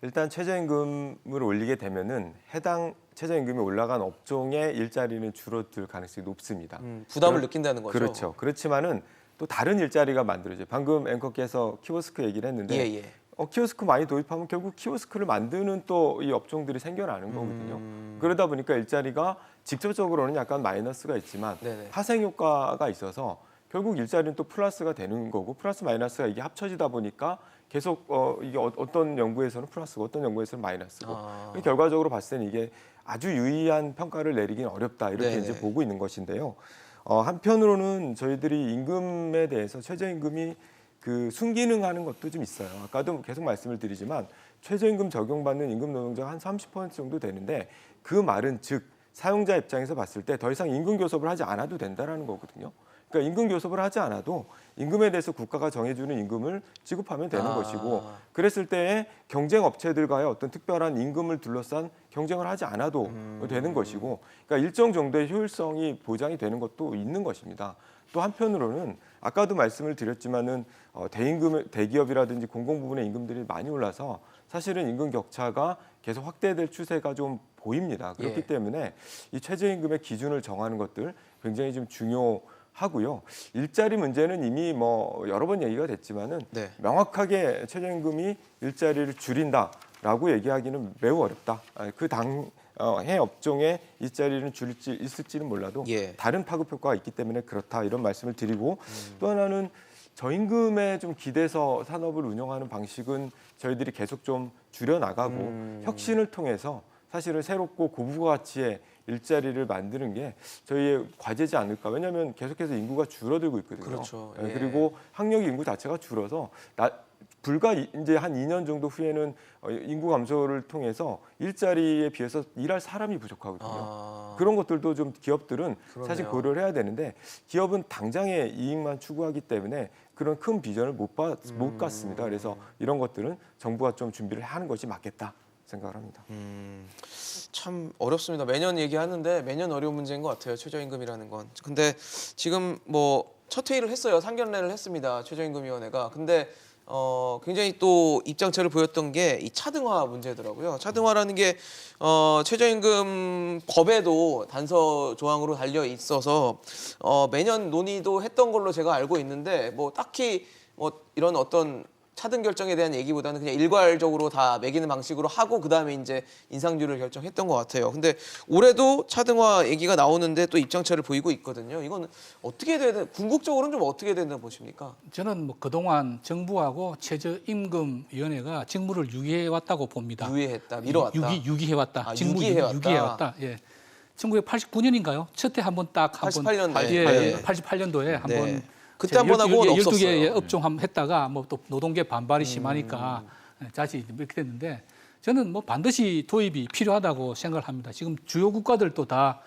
일단 최저임금을 올리게 되면은 해당 최저임금이 올라간 업종의 일자리는 줄어들 가능성이 높습니다. 부담을 느낀다는 거죠. 그렇죠. 그렇지만은 또 다른 일자리가 만들어져요. 방금 앵커께서 키오스크 얘기를 했는데 예, 예. 키오스크 많이 도입하면 결국 키오스크를 만드는 또 이 업종들이 생겨나는 거거든요. 그러다 보니까 일자리가 직접적으로는 약간 마이너스가 있지만 네네. 파생 효과가 있어서 결국 일자리는 또 플러스가 되는 거고 플러스 마이너스가 이게 합쳐지다 보니까 계속 이게 어떤 연구에서는 플러스고 어떤 연구에서는 마이너스고 결과적으로 봤을 때는 이게 아주 유의한 평가를 내리긴 어렵다 이렇게 네네. 이제 보고 있는 것인데요. 한편으로는 저희들이 임금에 대해서 최저임금이 그 순기능하는 것도 좀 있어요. 아까도 계속 말씀을 드리지만 최저임금 적용받는 임금 노동자가 한 30% 정도 되는데 그 말은 즉 사용자 입장에서 봤을 때 더 이상 임금 교섭을 하지 않아도 된다라는 거거든요. 그러니까 임금 교섭을 하지 않아도 임금에 대해서 국가가 정해주는 임금을 지급하면 되는 것이고 그랬을 때에 경쟁 업체들과의 어떤 특별한 임금을 둘러싼 경쟁을 하지 않아도 되는 것이고 그러니까 일정 정도의 효율성이 보장이 되는 것도 있는 것입니다. 또 한편으로는 아까도 말씀을 드렸지만은 대기업이라든지 공공 부분의 임금들이 많이 올라서 사실은 임금 격차가 계속 확대될 추세가 좀 보입니다. 그렇기 때문에 이 최저임금의 기준을 정하는 것들 굉장히 좀 중요하고요. 일자리 문제는 이미 뭐 여러 번 얘기가 됐지만은 명확하게 최저임금이 일자리를 줄인다라고 얘기하기는 매우 어렵다. 해 업종에 일자리는 줄지 있을지는 몰라도 다른 파급 효과가 있기 때문에 그렇다 이런 말씀을 드리고 또 하나는 저임금에 좀 기대서 산업을 운영하는 방식은 저희들이 계속 좀 줄여나가고 혁신을 통해서 사실은 새롭고 고부가치의 일자리를 만드는 게 저희의 과제지 않을까. 왜냐하면 계속해서 인구가 줄어들고 있거든요. 그렇죠. 예, 예. 그리고 학력 인구 자체가 줄어서 불과 이제 한 2년 정도 후에는 인구 감소를 통해서 일자리에 비해서 일할 사람이 부족하거든요. 아. 그런 것들도 좀 기업들은 사실 그러네요. 고려를 해야 되는데 기업은 당장의 이익만 추구하기 때문에 그런 큰 비전을 못 갖습니다. 그래서 이런 것들은 정부가 좀 준비를 하는 것이 맞겠다 생각을 합니다. 참 어렵습니다. 매년 얘기하는데 매년 어려운 문제인 것 같아요. 최저임금이라는 건. 근데 지금 뭐 첫 회의를 했어요. 상견례를 했습니다. 최저임금위원회가. 근데 굉장히 또 입장차를 보였던 게 이 차등화 문제더라고요. 차등화라는 게 최저임금 법에도 단서 조항으로 달려 있어서 매년 논의도 했던 걸로 제가 알고 있는데 뭐 딱히 뭐 이런 어떤 차등 결정에 대한 얘기보다는 그냥 일괄적으로 다 매기는 방식으로 하고 그다음에 이제 인상률을 결정했던 것 같아요. 근데 올해도 차등화 얘기가 나오는데 또 입장차를 보이고 있거든요. 이건 어떻게 돼야 돼? 궁극적으로는 좀 어떻게 된다 보십니까? 저는 뭐 그동안 정부하고 최저임금위원회가 직무를 유기해 왔다고 봅니다. 유예했다, 미뤄왔다. 유기해왔다. 아, 직무 유기해왔다. 유기해왔다. 예. 1989년인가요? 첫 해 한번 딱 한번 88년도에. 예, 88년도에 한번 네. 그때 한번 하고는 12개 없었어요. 업종 한번 했다가 뭐 또 노동계 반발이 심하니까 다시 이렇게 됐는데 저는 뭐 반드시 도입이 필요하다고 생각을 합니다. 지금 주요 국가들도 다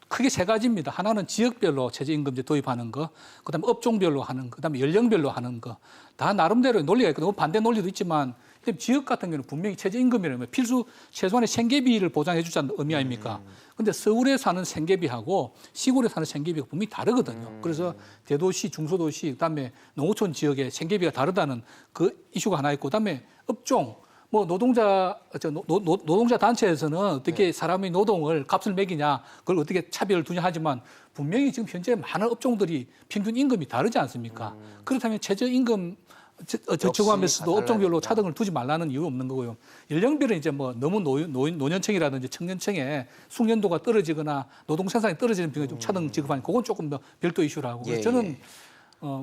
크게 세 가지입니다. 하나는 지역별로 최저임금제 도입하는 거, 그다음에 업종별로 하는 거, 그다음에 연령별로 하는 거. 다 나름대로 논리가 있거든요. 반대 논리도 있지만 지역 같은 경우는 분명히 최저임금이라면 필수 최소한의 생계비를 보장해 주자는 의미 아닙니까? 근데 서울에 사는 생계비하고 시골에 사는 생계비가 분명히 다르거든요. 그래서 대도시, 중소도시, 그다음에 농어촌 지역의 생계비가 다르다는 그 이슈가 하나 있고, 그다음에 업종, 뭐 노동자 단체에서는 어떻게 사람의 노동을 값을 매기냐, 그걸 어떻게 차별을 두냐 하지만 분명히 지금 현재 많은 업종들이 평균 임금이 다르지 않습니까? 그렇다면 최저임금 적용하면서도 역시 업종별로 달라야 차등을 두지 말라는 이유 없는 거고요. 연령별은 이제 뭐 너무 노년층이라든지 청년층에 숙련도가 떨어지거나 노동 생산이 떨어지는 병에 좀 차등 지급하는 그건 조금 더 별도 이슈라고. 예, 저는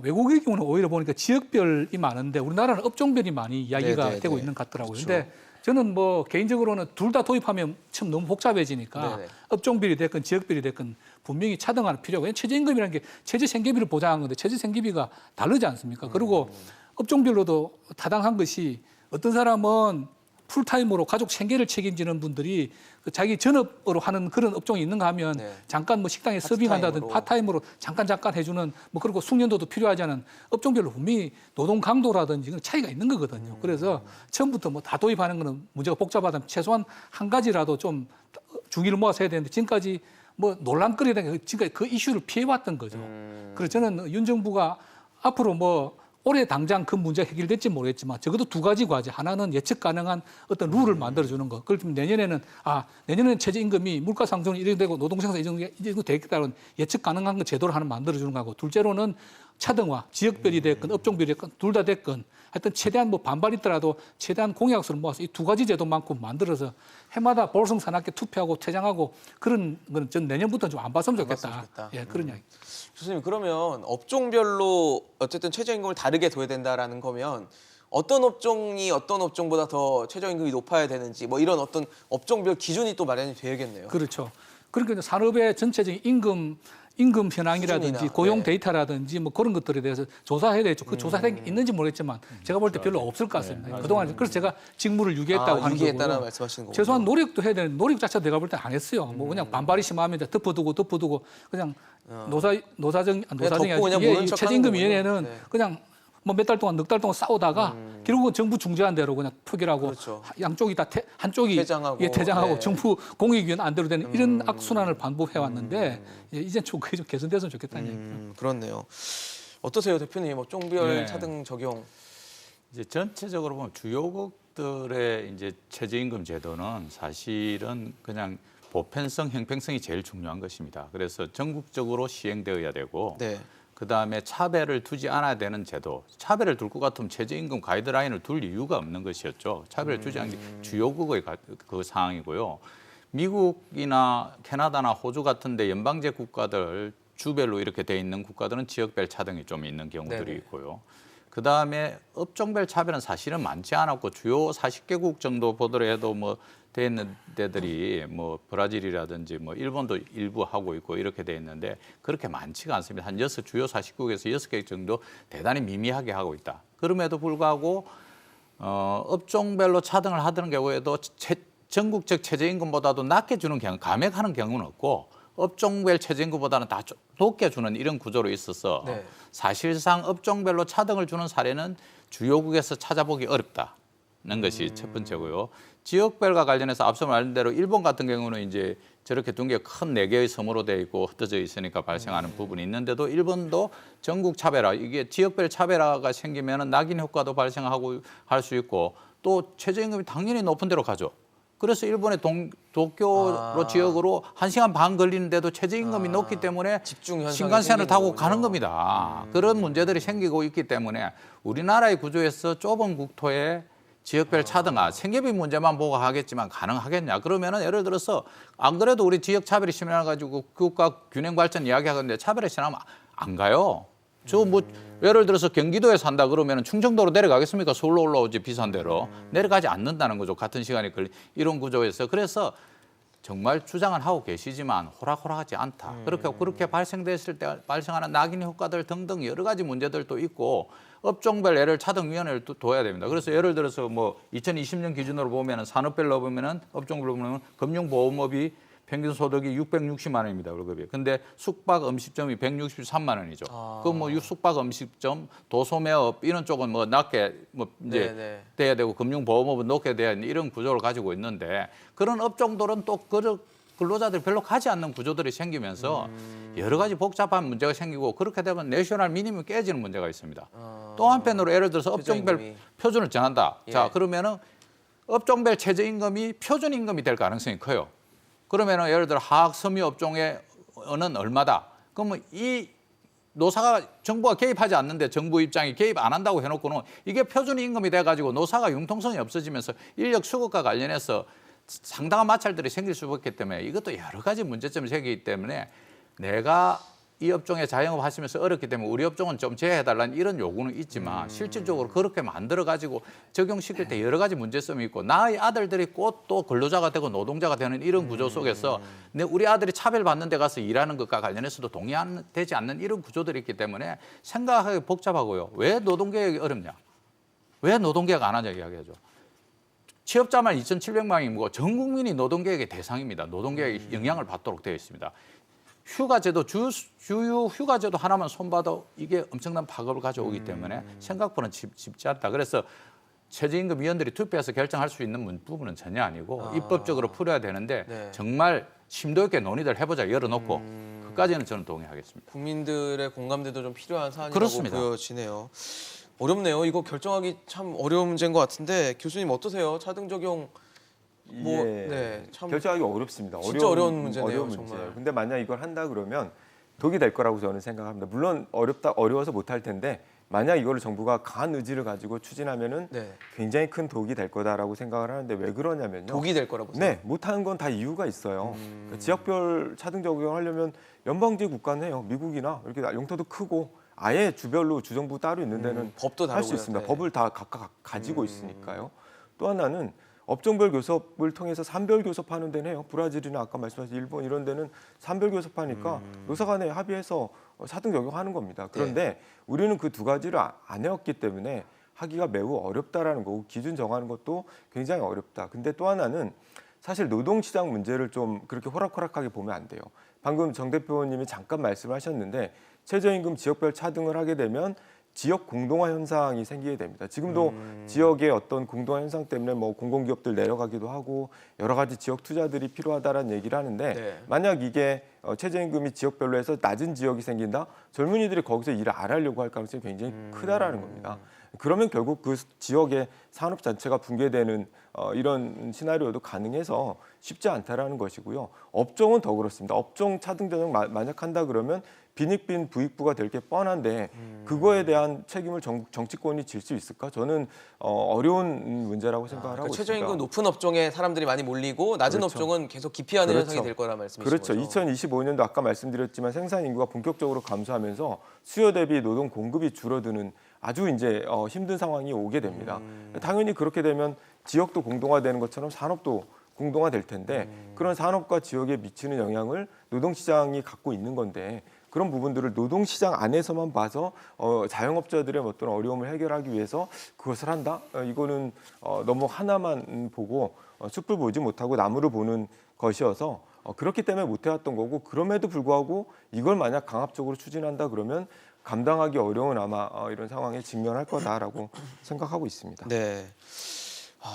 외국의 경우는 오히려 보니까 지역별이 많은데 우리나라는 업종별이 많이 이야기가 네, 되고 네. 있는 것 같더라고요. 그렇죠. 근데 저는 뭐 개인적으로는 둘 다 도입하면 참 너무 복잡해지니까 네, 네. 업종별이 됐건 지역별이 됐건 분명히 차등하는 필요가. 최저임금이라는 게 최저 생계비를 보장하는 건데 최저 생계비가 다르지 않습니까? 그리고 업종별로도 타당한 것이 어떤 사람은 풀타임으로 가족 생계를 책임지는 분들이 자기 전업으로 하는 그런 업종이 있는가 하면 네. 잠깐 뭐 식당에 서빙한다든지 파타임으로 잠깐 해주는 뭐 그리고 숙련도도 필요하지 않은 업종별로 분명히 노동 강도라든지 그런 차이가 있는 거거든요. 그래서 처음부터 뭐 다 도입하는 거는 문제가 복잡하다면 최소한 한 가지라도 좀 주기를 모아서 해야 되는데 지금까지 뭐 논란거리다 지금까지 그 이슈를 피해왔던 거죠. 그래서 저는 윤 정부가 앞으로 뭐 올해 당장 그 문제가 해결될지 모르겠지만 적어도 두 가지 과제. 하나는 예측 가능한 어떤 룰을 만들어주는 거. 그렇다면 내년에는 최저임금이 물가 상승이 이렇게 되고 노동생산 이 정도 되겠다는 예측 가능한 그 제도를 하나 만들어주는 거고. 둘째로는 차등화, 지역별이 됐건 업종별이 됐건 둘 다 됐건 하여튼 최대한 뭐 반발이 있더라도 최대한 공약수를 모아서 이 두 가지 제도만큼 만들어서 해마다 볼성사납게 투표하고 퇴장하고 그런 거는 전 내년부터는 좀 안 봤으면 좋겠다. 예, 그런 이야기. 교수님, 그러면 업종별로 어쨌든 최저임금을 다르게 둬야 된다라는 거면 어떤 업종이 어떤 업종보다 더 최저임금이 높아야 되는지 뭐 이런 어떤 업종별 기준이 또 마련이 되야겠네요. 그렇죠. 그러니까 산업의 전체적인 임금 현황이라든지 수준이나, 고용 네. 데이터라든지 뭐 그런 것들에 대해서 조사해야 되죠. 그 조사가 있는지 모르겠지만 제가 볼 때 별로 없을 것 같습니다. 그동안 그래서 제가 직무를 유기했다고 하는 유기했다는 거고요. 말씀하시는 거군요. 최소한 노력도 해야 되는데 노력 자체도 내가 볼 때 안 했어요. 뭐 그냥 반발이 심하면 이제 덮어두고 그냥 노사정이 덮고 그냥 아니지. 모른 척 최저임금위원회는 하는 거군요. 네. 그냥 뭐 몇 달 동안 넉 달 동안 싸우다가 결국은 정부 중재한 대로 그냥 표결하고 그렇죠. 양쪽이 다 한쪽이 퇴장하고. 네. 정부 공익위원 안대로 되는 이런 악순환을 반복해 왔는데 이제 좀 그게 좀 개선됐으면 좋겠다는 얘기죠. 그렇네요. 어떠세요, 대표님? 업종별 네. 차등 적용. 이제 전체적으로 보면 주요국들의 이제 최저임금 제도는 사실은 그냥 보편성, 형평성이 제일 중요한 것입니다. 그래서 전국적으로 시행되어야 되고 네. 그다음에 차별을 두지 않아야 되는 제도. 차별을 둘 것 같으면 최저임금 가이드라인을 둘 이유가 없는 것이었죠. 차별을 두지 않는 게 주요국의 그 상황이고요. 미국이나 캐나다나 호주 같은 데 연방제 국가들 주별로 이렇게 돼 있는 국가들은 지역별 차등이 좀 있는 경우들이 네네. 있고요. 그다음에 업종별 차별은 사실은 많지 않았고 주요 40개국 정도 보도를 해도 뭐 돼 있는 데들이 뭐 브라질이라든지 뭐 일본도 일부 하고 있고 이렇게 돼 있는데 그렇게 많지가 않습니다. 한 주요 40국에서 6개 정도 대단히 미미하게 하고 있다. 그럼에도 불구하고 업종별로 차등을 하던 경우에도 전국적 최저임금보다도 낮게 주는 경우, 감액하는 경우는 없고 업종별 최저임금보다는 다 높게 주는 이런 구조로 있어서 네. 사실상 업종별로 차등을 주는 사례는 주요국에서 찾아보기 어렵다는 것이 첫 번째고요. 지역별과 관련해서 앞서 말한 대로 일본 같은 경우는 이제 저렇게 둔 게 큰 4개의 섬으로 돼 있고 흩어져 있으니까 발생하는 부분이 있는데도 일본도 전국 차별화, 이게 지역별 차별화가 생기면 낙인 효과도 발생하고 할 수 있고 또 최저임금이 당연히 높은 데로 가죠. 그래서 일본의 도쿄로 지역으로 1시간 반 걸리는데도 최저임금이 높기 때문에 집중 현상이 신간센을 타고 생기는 가는 거군요. 겁니다. 그런 문제들이 생기고 있기 때문에 우리나라의 구조에서 좁은 국토에 지역별 차등화, 생계비 문제만 보고 하겠지만 가능하겠냐? 그러면은 예를 들어서 안 그래도 우리 지역 차별이 심해가지고 국가 균형 발전 이야기하는데 차별이 심하면 안 가요. 저 뭐 예를 들어서 경기도에 산다 그러면 충청도로 내려가겠습니까? 서울로 올라오지 비싼 데로 내려가지 않는다는 거죠. 같은 시간이 걸리 이런 구조에서 그래서 정말 주장은 하고 계시지만 호락호락하지 않다. 그렇게 발생됐을 때 발생하는 낙인 효과들 등등 여러 가지 문제들도 있고 업종별 예를 차등위원회를 둬야 됩니다. 그래서 예를 들어서 뭐 2020년 기준으로 보면은 산업별로 보면은 업종별로 보면 금융보험업이 평균 소득이 660만 원입니다. 월급이. 근데 숙박 음식점이 163만 원이죠. 그럼 뭐 숙박 음식점, 도소매업 이런 쪽은 뭐 낮게 뭐 이제 네네. 돼야 되고 금융보험업은 높게 돼야 되는 이런 구조를 가지고 있는데 그런 업종들은 또 근로자들이 별로 가지 않는 구조들이 생기면서 여러 가지 복잡한 문제가 생기고 그렇게 되면 내셔널 미니멈이 깨지는 문제가 있습니다. 또 한편으로 예를 들어서 업종별 최저임금이. 표준을 정한다. 예. 자, 그러면은 업종별 최저임금이 표준임금이 될 가능성이 커요. 그러면은 예를 들어 하악 섬유 업종에는 얼마다. 그러면 이 노사가 정부가 개입하지 않는데 정부 입장이 개입 안 한다고 해놓고는 이게 표준 임금이 돼가지고 노사가 융통성이 없어지면서 인력 수급과 관련해서 상당한 마찰들이 생길 수 있기 때문에 이것도 여러 가지 문제점이 생기기 때문에 내가 이 업종에 자영업 하시면서 어렵기 때문에 우리 업종은 좀 제외해달라는 이런 요구는 있지만 실질적으로 그렇게 만들어가지고 적용시킬 때 여러 가지 문제점이 있고 나의 아들들이 곧 또 근로자가 되고 노동자가 되는 이런 구조 속에서 우리 아들이 차별받는 데 가서 일하는 것과 관련해서도 동의되지 않는 이런 구조들이 있기 때문에 생각하기 복잡하고요. 왜 노동개혁이 어렵냐? 왜 노동개혁 안 하냐 이야기하죠. 취업자만 2,700만이고 전 국민이 노동개혁의 대상입니다. 노동개혁의 영향을 받도록 되어 있습니다. 휴가제도 주유 휴가제도 하나만 손봐도 이게 엄청난 파급을 가져오기 때문에 생각보다는 쉽지 않다. 그래서 최저임금 위원들이 투표해서 결정할 수 있는 부분은 전혀 아니고 입법적으로 풀어야 되는데 네. 정말 심도 있게 논의들 해보자 열어놓고 그까지는 저는 동의하겠습니다. 국민들의 공감대도 좀 필요한 사안이라고 그렇습니다. 보여지네요. 어렵네요. 이거 결정하기 참 어려운 문제인 것 같은데 교수님 어떠세요? 차등 적용 뭐 예, 네, 참 결정하기 어렵습니다. 진짜 어려운 문제네요, 어려운 정말. 문제예요. 근데 만약 이걸 한다 그러면 독이 될 거라고 저는 생각합니다. 물론 어려워서 못할 텐데 만약 이거를 정부가 강한 의지를 가지고 추진하면은 네. 굉장히 큰 독이 될 거다라고 생각을 하는데 왜 그러냐면요. 독이 될 거라고 네, 못하는 건 다 이유가 있어요. 그러니까 지역별 차등 적용하려면 연방제 국가는 해요. 미국이나 이렇게 영토도 크고 아예 주별로 주정부 따로 있는 데는 법도 할 수 다르고요. 있습니다. 네. 법을 다 각각 가지고 있으니까요. 또 하나는 업종별 교섭을 통해서 산별 교섭하는 데는 해요. 브라질이나 아까 말씀하신 일본 이런 데는 산별 교섭하니까 노사 간에 합의해서 차등 적용하는 겁니다. 그런데 우리는 그 두 가지를 안 해왔기 때문에 하기가 매우 어렵다라는 거고 기준 정하는 것도 굉장히 어렵다. 근데 또 하나는 사실 노동시장 문제를 좀 그렇게 호락호락하게 보면 안 돼요. 방금 정 대표님이 잠깐 말씀하셨는데 최저임금 지역별 차등을 하게 되면 지역 공동화 현상이 생기게 됩니다. 지금도 지역의 어떤 공동화 현상 때문에 뭐 공공기업들 내려가기도 하고 여러 가지 지역 투자들이 필요하다라는 얘기를 하는데 네. 만약 이게 최저임금이 지역별로 해서 낮은 지역이 생긴다? 젊은이들이 거기서 일을 안 하려고 할 가능성이 굉장히 크다라는 겁니다. 그러면 결국 그 지역의 산업 자체가 붕괴되는 이런 시나리오도 가능해서 쉽지 않다라는 것이고요. 업종은 더 그렇습니다. 업종 차등 전형 만약 한다 그러면 빈익빈 부익부가 될 게 뻔한데 그거에 대한 책임을 정치권이 질 수 있을까? 저는 어려운 문제라고 생각을 하고 있습니다. 최저임금 높은 업종에 사람들이 많이 몰리고 낮은 그렇죠. 업종은 계속 기피하는 그렇죠. 현상이 될 거란 말씀이시죠. 그렇죠. 2025년도 아까 말씀드렸지만 생산 인구가 본격적으로 감소하면서 수요 대비 노동 공급이 줄어드는 아주 이제 힘든 상황이 오게 됩니다. 당연히 그렇게 되면 지역도 공동화되는 것처럼 산업도 공동화될 텐데 그런 산업과 지역에 미치는 영향을 노동시장이 갖고 있는 건데 그런 부분들을 노동시장 안에서만 봐서 자영업자들의 어떤 어려움을 해결하기 위해서 그것을 한다? 이거는 너무 하나만 보고 숲을 보지 못하고 나무를 보는 것이어서 그렇기 때문에 못해왔던 거고 그럼에도 불구하고 이걸 만약 강압적으로 추진한다 그러면 감당하기 어려운 아마 이런 상황에 직면할 거다라고 생각하고 있습니다. 네.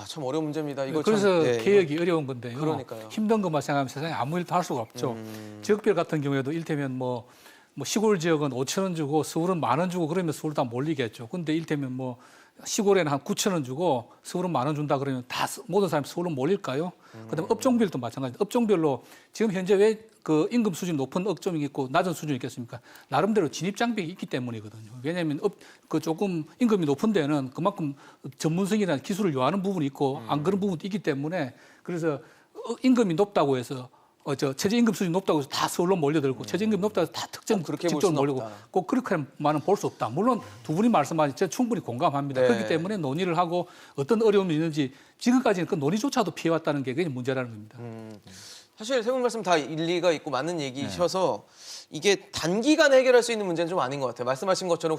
참 어려운 문제입니다. 이거 그래서 참, 네, 개혁이 어려운 건데요. 그러니까요. 힘든 것만 생각하면 세상에 아무 일도 할 수가 없죠. 지역별 같은 경우에도 일테면 뭐 시골 지역은 5천 원 주고 서울은 10,000원 주고 그러면 서울 다 몰리겠죠. 근데 일테면 뭐 시골에는 한 9천 원 주고 서울은 10,000원 준다 그러면 다 모든 사람이 서울로 몰릴까요? 그다음에 업종별도 마찬가지. 업종별로 지금 현재 왜 그 임금 수준이 높은 업종이 있고 낮은 수준이 있겠습니까? 나름대로 진입 장벽이 있기 때문이거든요. 왜냐하면 그 조금 임금이 높은 데는 그만큼 전문성이나 기술을 요하는 부분이 있고 안 그런 부분도 있기 때문에 그래서 임금이 높다고 해서 최저임금 수준이 높다고 해서 다 서울로 몰려들고 최저임금이 높다고 해서 다 특정 그렇게 볼 직종 수는 몰리고 없다. 꼭 그렇게만은 볼 수 없다. 물론 두 분이 말씀하신 제가 충분히 공감합니다. 네. 그렇기 때문에 논의를 하고 어떤 어려움이 있는지 지금까지는 그 논의조차도 피해왔다는 게 그게 문제라는 겁니다. 사실 세 분 말씀 다 일리가 있고 맞는 얘기셔서 이게 단기간에 해결할 수 있는 문제는 좀 아닌 것 같아요. 말씀하신 것처럼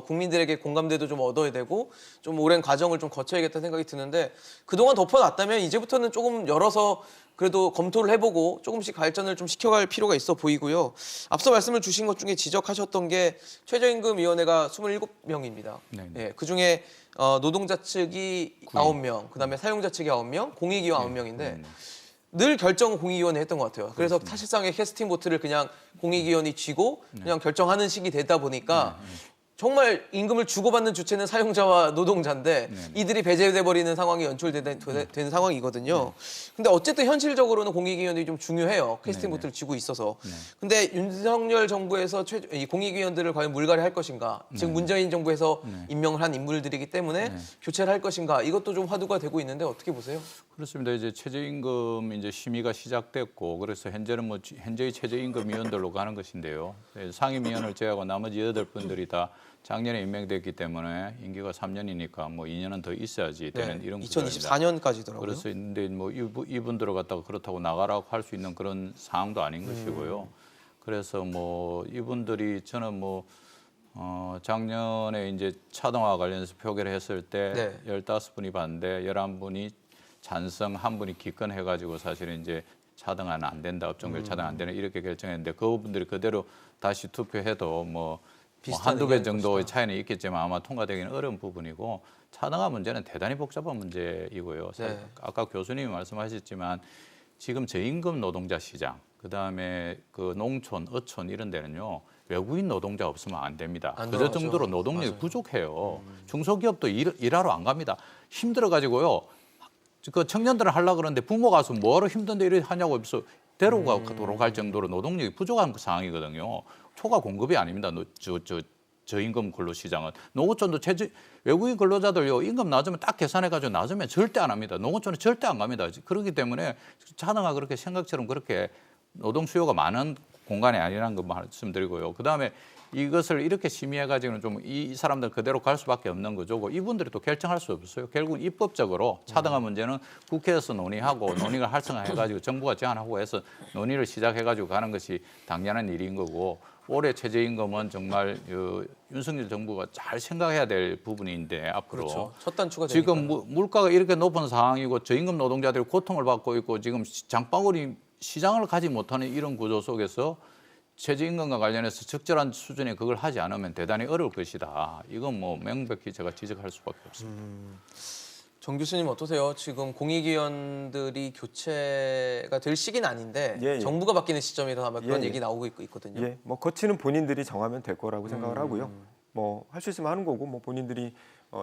국민들에게 공감대도 좀 얻어야 되고 좀 오랜 과정을 좀 거쳐야겠다는 생각이 드는데 그동안 덮어놨다면 이제부터는 조금 열어서 그래도 검토를 해보고 조금씩 발전을 좀 시켜갈 필요가 있어 보이고요. 앞서 말씀을 주신 것 중에 지적하셨던 게 최저임금위원회가 27명입니다. 네. 예, 그중에 노동자 측이 9명, 그다음에 사용자 측이 9명, 공익위원 9명인데 늘 결정은 공익위원회 했던 것 같아요. 그래서 사실상의 캐스팅 보트를 그냥 공익위원이 쥐고 그냥 결정하는 식이 되다 보니까 정말 임금을 주고받는 주체는 사용자와 노동자인데 이들이 배제돼 버리는 상황이 연출되는 상황이거든요. 근데 어쨌든 현실적으로는 공익위원들이 좀 중요해요. 캐스팅 보트를 쥐고 있어서. 근데 윤석열 정부에서 이 공익위원들을 과연 물갈이 할 것인가? 즉 문재인 정부에서 임명을 한 인물들이기 때문에 교체를 할 것인가? 이것도 좀 화두가 되고 있는데 어떻게 보세요? 그렇습니다. 이제 최저임금 이제 심의가 시작됐고 그래서 현재는 뭐 현재의 최저임금위원들로 가는 것인데요. 상임위원을 제외하고 나머지 8분들이 다 작년에 임명됐기 때문에 임기가 3년이니까 뭐 2년은 더 있어야지 되는 이런 구조입니다. 2024년까지더라고요. 그래서 있는데 뭐 이분들을 갖다가 그렇다고 나가라고 할 수 있는 그런 상황도 아닌 것이고요. 그래서 뭐 이분들이 저는 뭐 작년에 이제 차등화 관련해서 표결을 했을 때 15분이 반대, 11분이 찬성, 1분이 기권해가지고 사실은 이제 차등화는 안 된다, 업종별 차등 안 되는 이렇게 결정했는데 그분들이 그대로 다시 투표해도 뭐 한두 배 정도의 차이는 있겠지만 아마 통과되기는 어려운 부분이고 차등화 문제는 대단히 복잡한 문제이고요. 아까 교수님이 말씀하셨지만 지금 저임금 노동자 시장, 그다음에 그 농촌, 어촌 이런 데는요. 외국인 노동자 없으면 안 됩니다. 그 정도로 노동력이 부족해요. 중소기업도 일하러 안 갑니다. 힘들어가지고요. 그 청년들을 하려고 그러는데 부모 가서 뭐하러 힘든데 이래 하냐고 해서 데려가도록 할 정도로 노동력이 부족한 상황이거든요. 초과 공급이 아닙니다. 저임금 근로시장은. 농어촌도 외국인 근로자들요. 임금 낮으면 딱 계산해가지고 낮으면 절대 안 합니다. 농어촌은 절대 안 갑니다. 그렇기 때문에 차등화 그렇게 생각처럼 그렇게 노동 수요가 많은 공간이 아니라는 거 말씀드리고요. 그다음에 이것을 이렇게 심의해가지고는 좀 이 사람들 그대로 갈 수밖에 없는 거죠. 이분들이 또 결정할 수 없어요. 결국은 입법적으로 차등화 문제는 국회에서 논의하고 논의를 활성화해가지고 정부가 제안하고 해서 논의를 시작해가지고 가는 것이 당연한 일인 거고 올해 최저임금은 정말 윤석열 정부가 잘 생각해야 될 부분인데 앞으로 그렇죠. 첫 단추가 지금 되니까요. 물가가 이렇게 높은 상황이고 저임금 노동자들이 고통을 받고 있고 지금 장바구니 시장을 가지 못하는 이런 구조 속에서 최저임금과 관련해서 적절한 수준의 그걸 하지 않으면 대단히 어려울 것이다. 이건 뭐 명백히 제가 지적할 수밖에 없습니다. 정 교수님 어떠세요? 지금 공익위원들이 교체가 될 시기는 아닌데 정부가 바뀌는 시점이라 아마 그런 얘기 나오고 있거든요. 예, 뭐 거치는 본인들이 정하면 될 거라고 생각을 하고요. 뭐 할 수 있으면 하는 거고 뭐 본인들이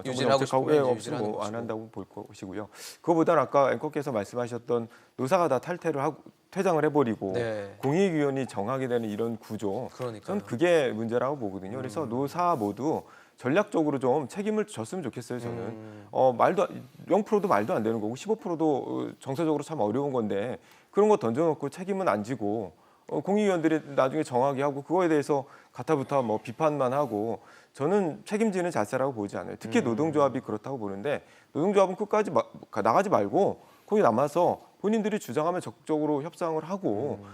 유지를 하고 싶으면 이제 유지를 하는 없으면 안 것이고. 한다고 볼 것이고요. 그거보다는 아까 앵커께서 말씀하셨던 노사가 다 탈퇴를 하고 퇴장을 해버리고 공익위원이 정하게 되는 이런 구조, 그러니까요. 저는 그게 문제라고 보거든요. 그래서 노사 모두 전략적으로 좀 책임을 졌으면 좋겠어요. 저는 0%도 말도 안 되는 거고 15%도 정서적으로 참 어려운 건데 그런 거 던져놓고 책임은 안 지고 공익위원들이 나중에 정하게 하고 그거에 대해서 가타부타 뭐 비판만 하고 저는 책임지는 자세라고 보지 않아요. 특히 노동조합이 그렇다고 보는데 노동조합은 끝까지 나가지 말고 거기 남아서 본인들이 주장하면 적극적으로 협상을 하고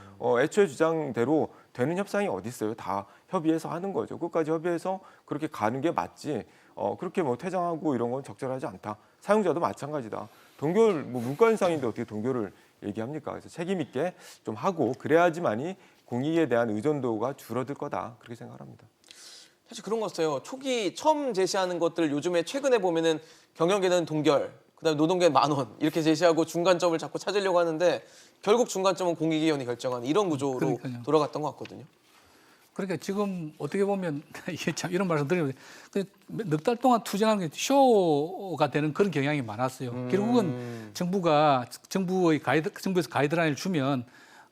애초에 주장대로 되는 협상이 어디 있어요? 다 협의해서 하는 거죠. 끝까지 협의해서 그렇게 가는 게 맞지. 그렇게 뭐 퇴장하고 이런 건 적절하지 않다. 사용자도 마찬가지다. 동결 뭐 문과 인상인데 어떻게 동결을 얘기합니까? 그래서 책임 있게 좀 하고 그래야지만이 공익에 대한 의존도가 줄어들 거다. 그렇게 생각합니다. 사실 그런 거 있어요. 초기 처음 제시하는 것들 요즘에 최근에 보면은 경영계는 동결, 그다음에 노동계는 10,000원 이렇게 제시하고 중간점을 자꾸 찾으려고 하는데 결국 중간점은 공익위원회 결정하는 이런 구조로 그러니까요. 돌아갔던 것 같거든요. 그러니까 지금 어떻게 보면 이게 참 이런 말씀 드리면 넉 달 동안 투쟁하는 게 쇼가 되는 그런 경향이 많았어요. 결국은 정부에서 가이드라인을 주면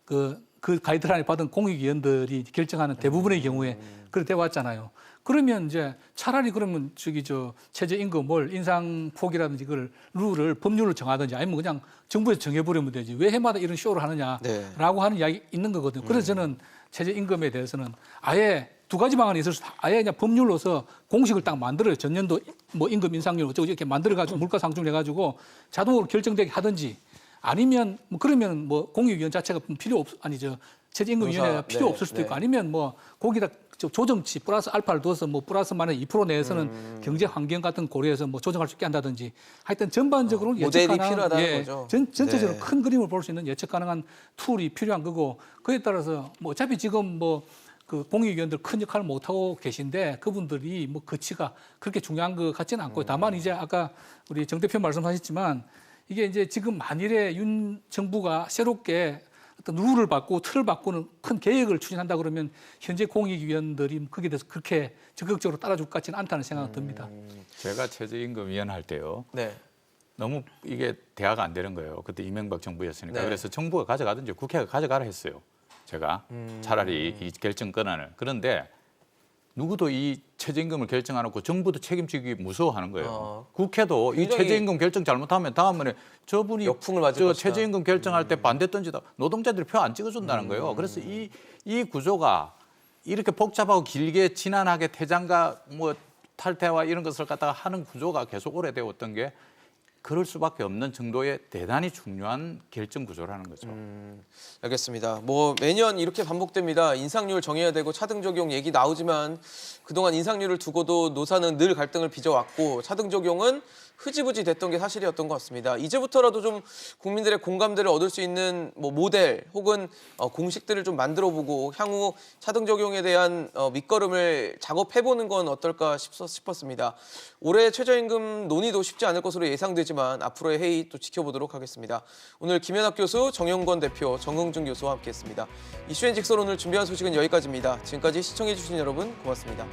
그 가이드라인을 받은 공익위원들이 결정하는 대부분의 경우에 그렇게 돼 왔잖아요. 그러면 이제 차라리 그러면 최저임금을 인상폭이라든지 그걸 룰을 법률로 정하든지 아니면 그냥 정부에서 정해버리면 되지 왜 해마다 이런 쇼를 하느냐라고 하는 이야기 있는 거거든요. 그래서 저는 최저임금에 대해서는 아예 두 가지 방안이 있을 수 아예 그냥 법률로서 공식을 딱 만들어요. 전년도 뭐 임금 인상률 어쩌고 이렇게 만들어가지고 물가 상승을 해가지고 자동으로 결정되게 하든지 아니면 뭐 그러면 뭐 공익위원 자체가 최저임금위원회가 필요 없을 수도 있고 아니면 뭐 거기다 조정치 플러스 알파를 둬서 뭐 플러스 만에 2% 내에서는 경제 환경 같은 거 고려해서 뭐 조정할 수 있게 한다든지 하여튼 전반적으로 예측 모델이 가능한 필요하다는 거죠. 전체적으로 네. 큰 그림을 볼 수 있는 예측 가능한 툴이 필요한 거고 그에 따라서 뭐 어차피 지금 뭐 그 공익위원들 큰 역할을 못 하고 계신데 그분들이 뭐 거치가 그렇게 중요한 것 같지는 않고 다만 이제 아까 우리 정 대표 말씀하셨지만 이게 이제 지금 만일에 윤 정부가 새롭게 어떤 룰을 바꾸고 틀을 바꾸는 큰 계획을 추진한다 그러면 현재 공익위원들이 거기에 대해서 그렇게 적극적으로 따라줄 것 같지는 않다는 생각이 듭니다. 제가 최저임금위원 할 때요. 네. 너무 이게 대화가 안 되는 거예요. 그때 이명박 정부였으니까. 네. 그래서 정부가 가져가든지 국회가 가져가라 했어요. 제가 차라리 이 결정 권한을. 그런데 누구도 이 최저임금을 결정 안 하고 정부도 책임지기 무서워하는 거예요. 국회도 이 굉장히 최저임금 결정 잘못하면 다음번에 저분이 역풍을 맞을 저 것이다. 최저임금 결정할 때 반대했던지 노동자들이 표 안 찍어준다는 거예요. 그래서 이 구조가 이렇게 복잡하고 길게 지난하게 퇴장과 뭐 탈퇴와 이런 것을 갖다가 하는 구조가 계속 오래되어 왔던 게 그럴 수밖에 없는 정도의 대단히 중요한 결정 구조라는 거죠. 알겠습니다. 뭐 매년 이렇게 반복됩니다. 인상률 정해야 되고 차등 적용 얘기 나오지만 그동안 인상률을 두고도 노사는 늘 갈등을 빚어왔고 차등 적용은 흐지부지 됐던 게 사실이었던 것 같습니다. 이제부터라도 좀 국민들의 공감대를 얻을 수 있는 뭐 모델 혹은 공식들을 좀 만들어보고 향후 차등 적용에 대한 밑거름을 작업해보는 건 어떨까 싶었습니다. 올해 최저임금 논의도 쉽지 않을 것으로 예상되지만 앞으로의 회의 또 지켜보도록 하겠습니다. 오늘 김현학 교수, 정영권 대표, 정흥준 교수와 함께했습니다. 이슈앤 직설 오늘 준비한 소식은 여기까지입니다. 지금까지 시청해주신 여러분 고맙습니다.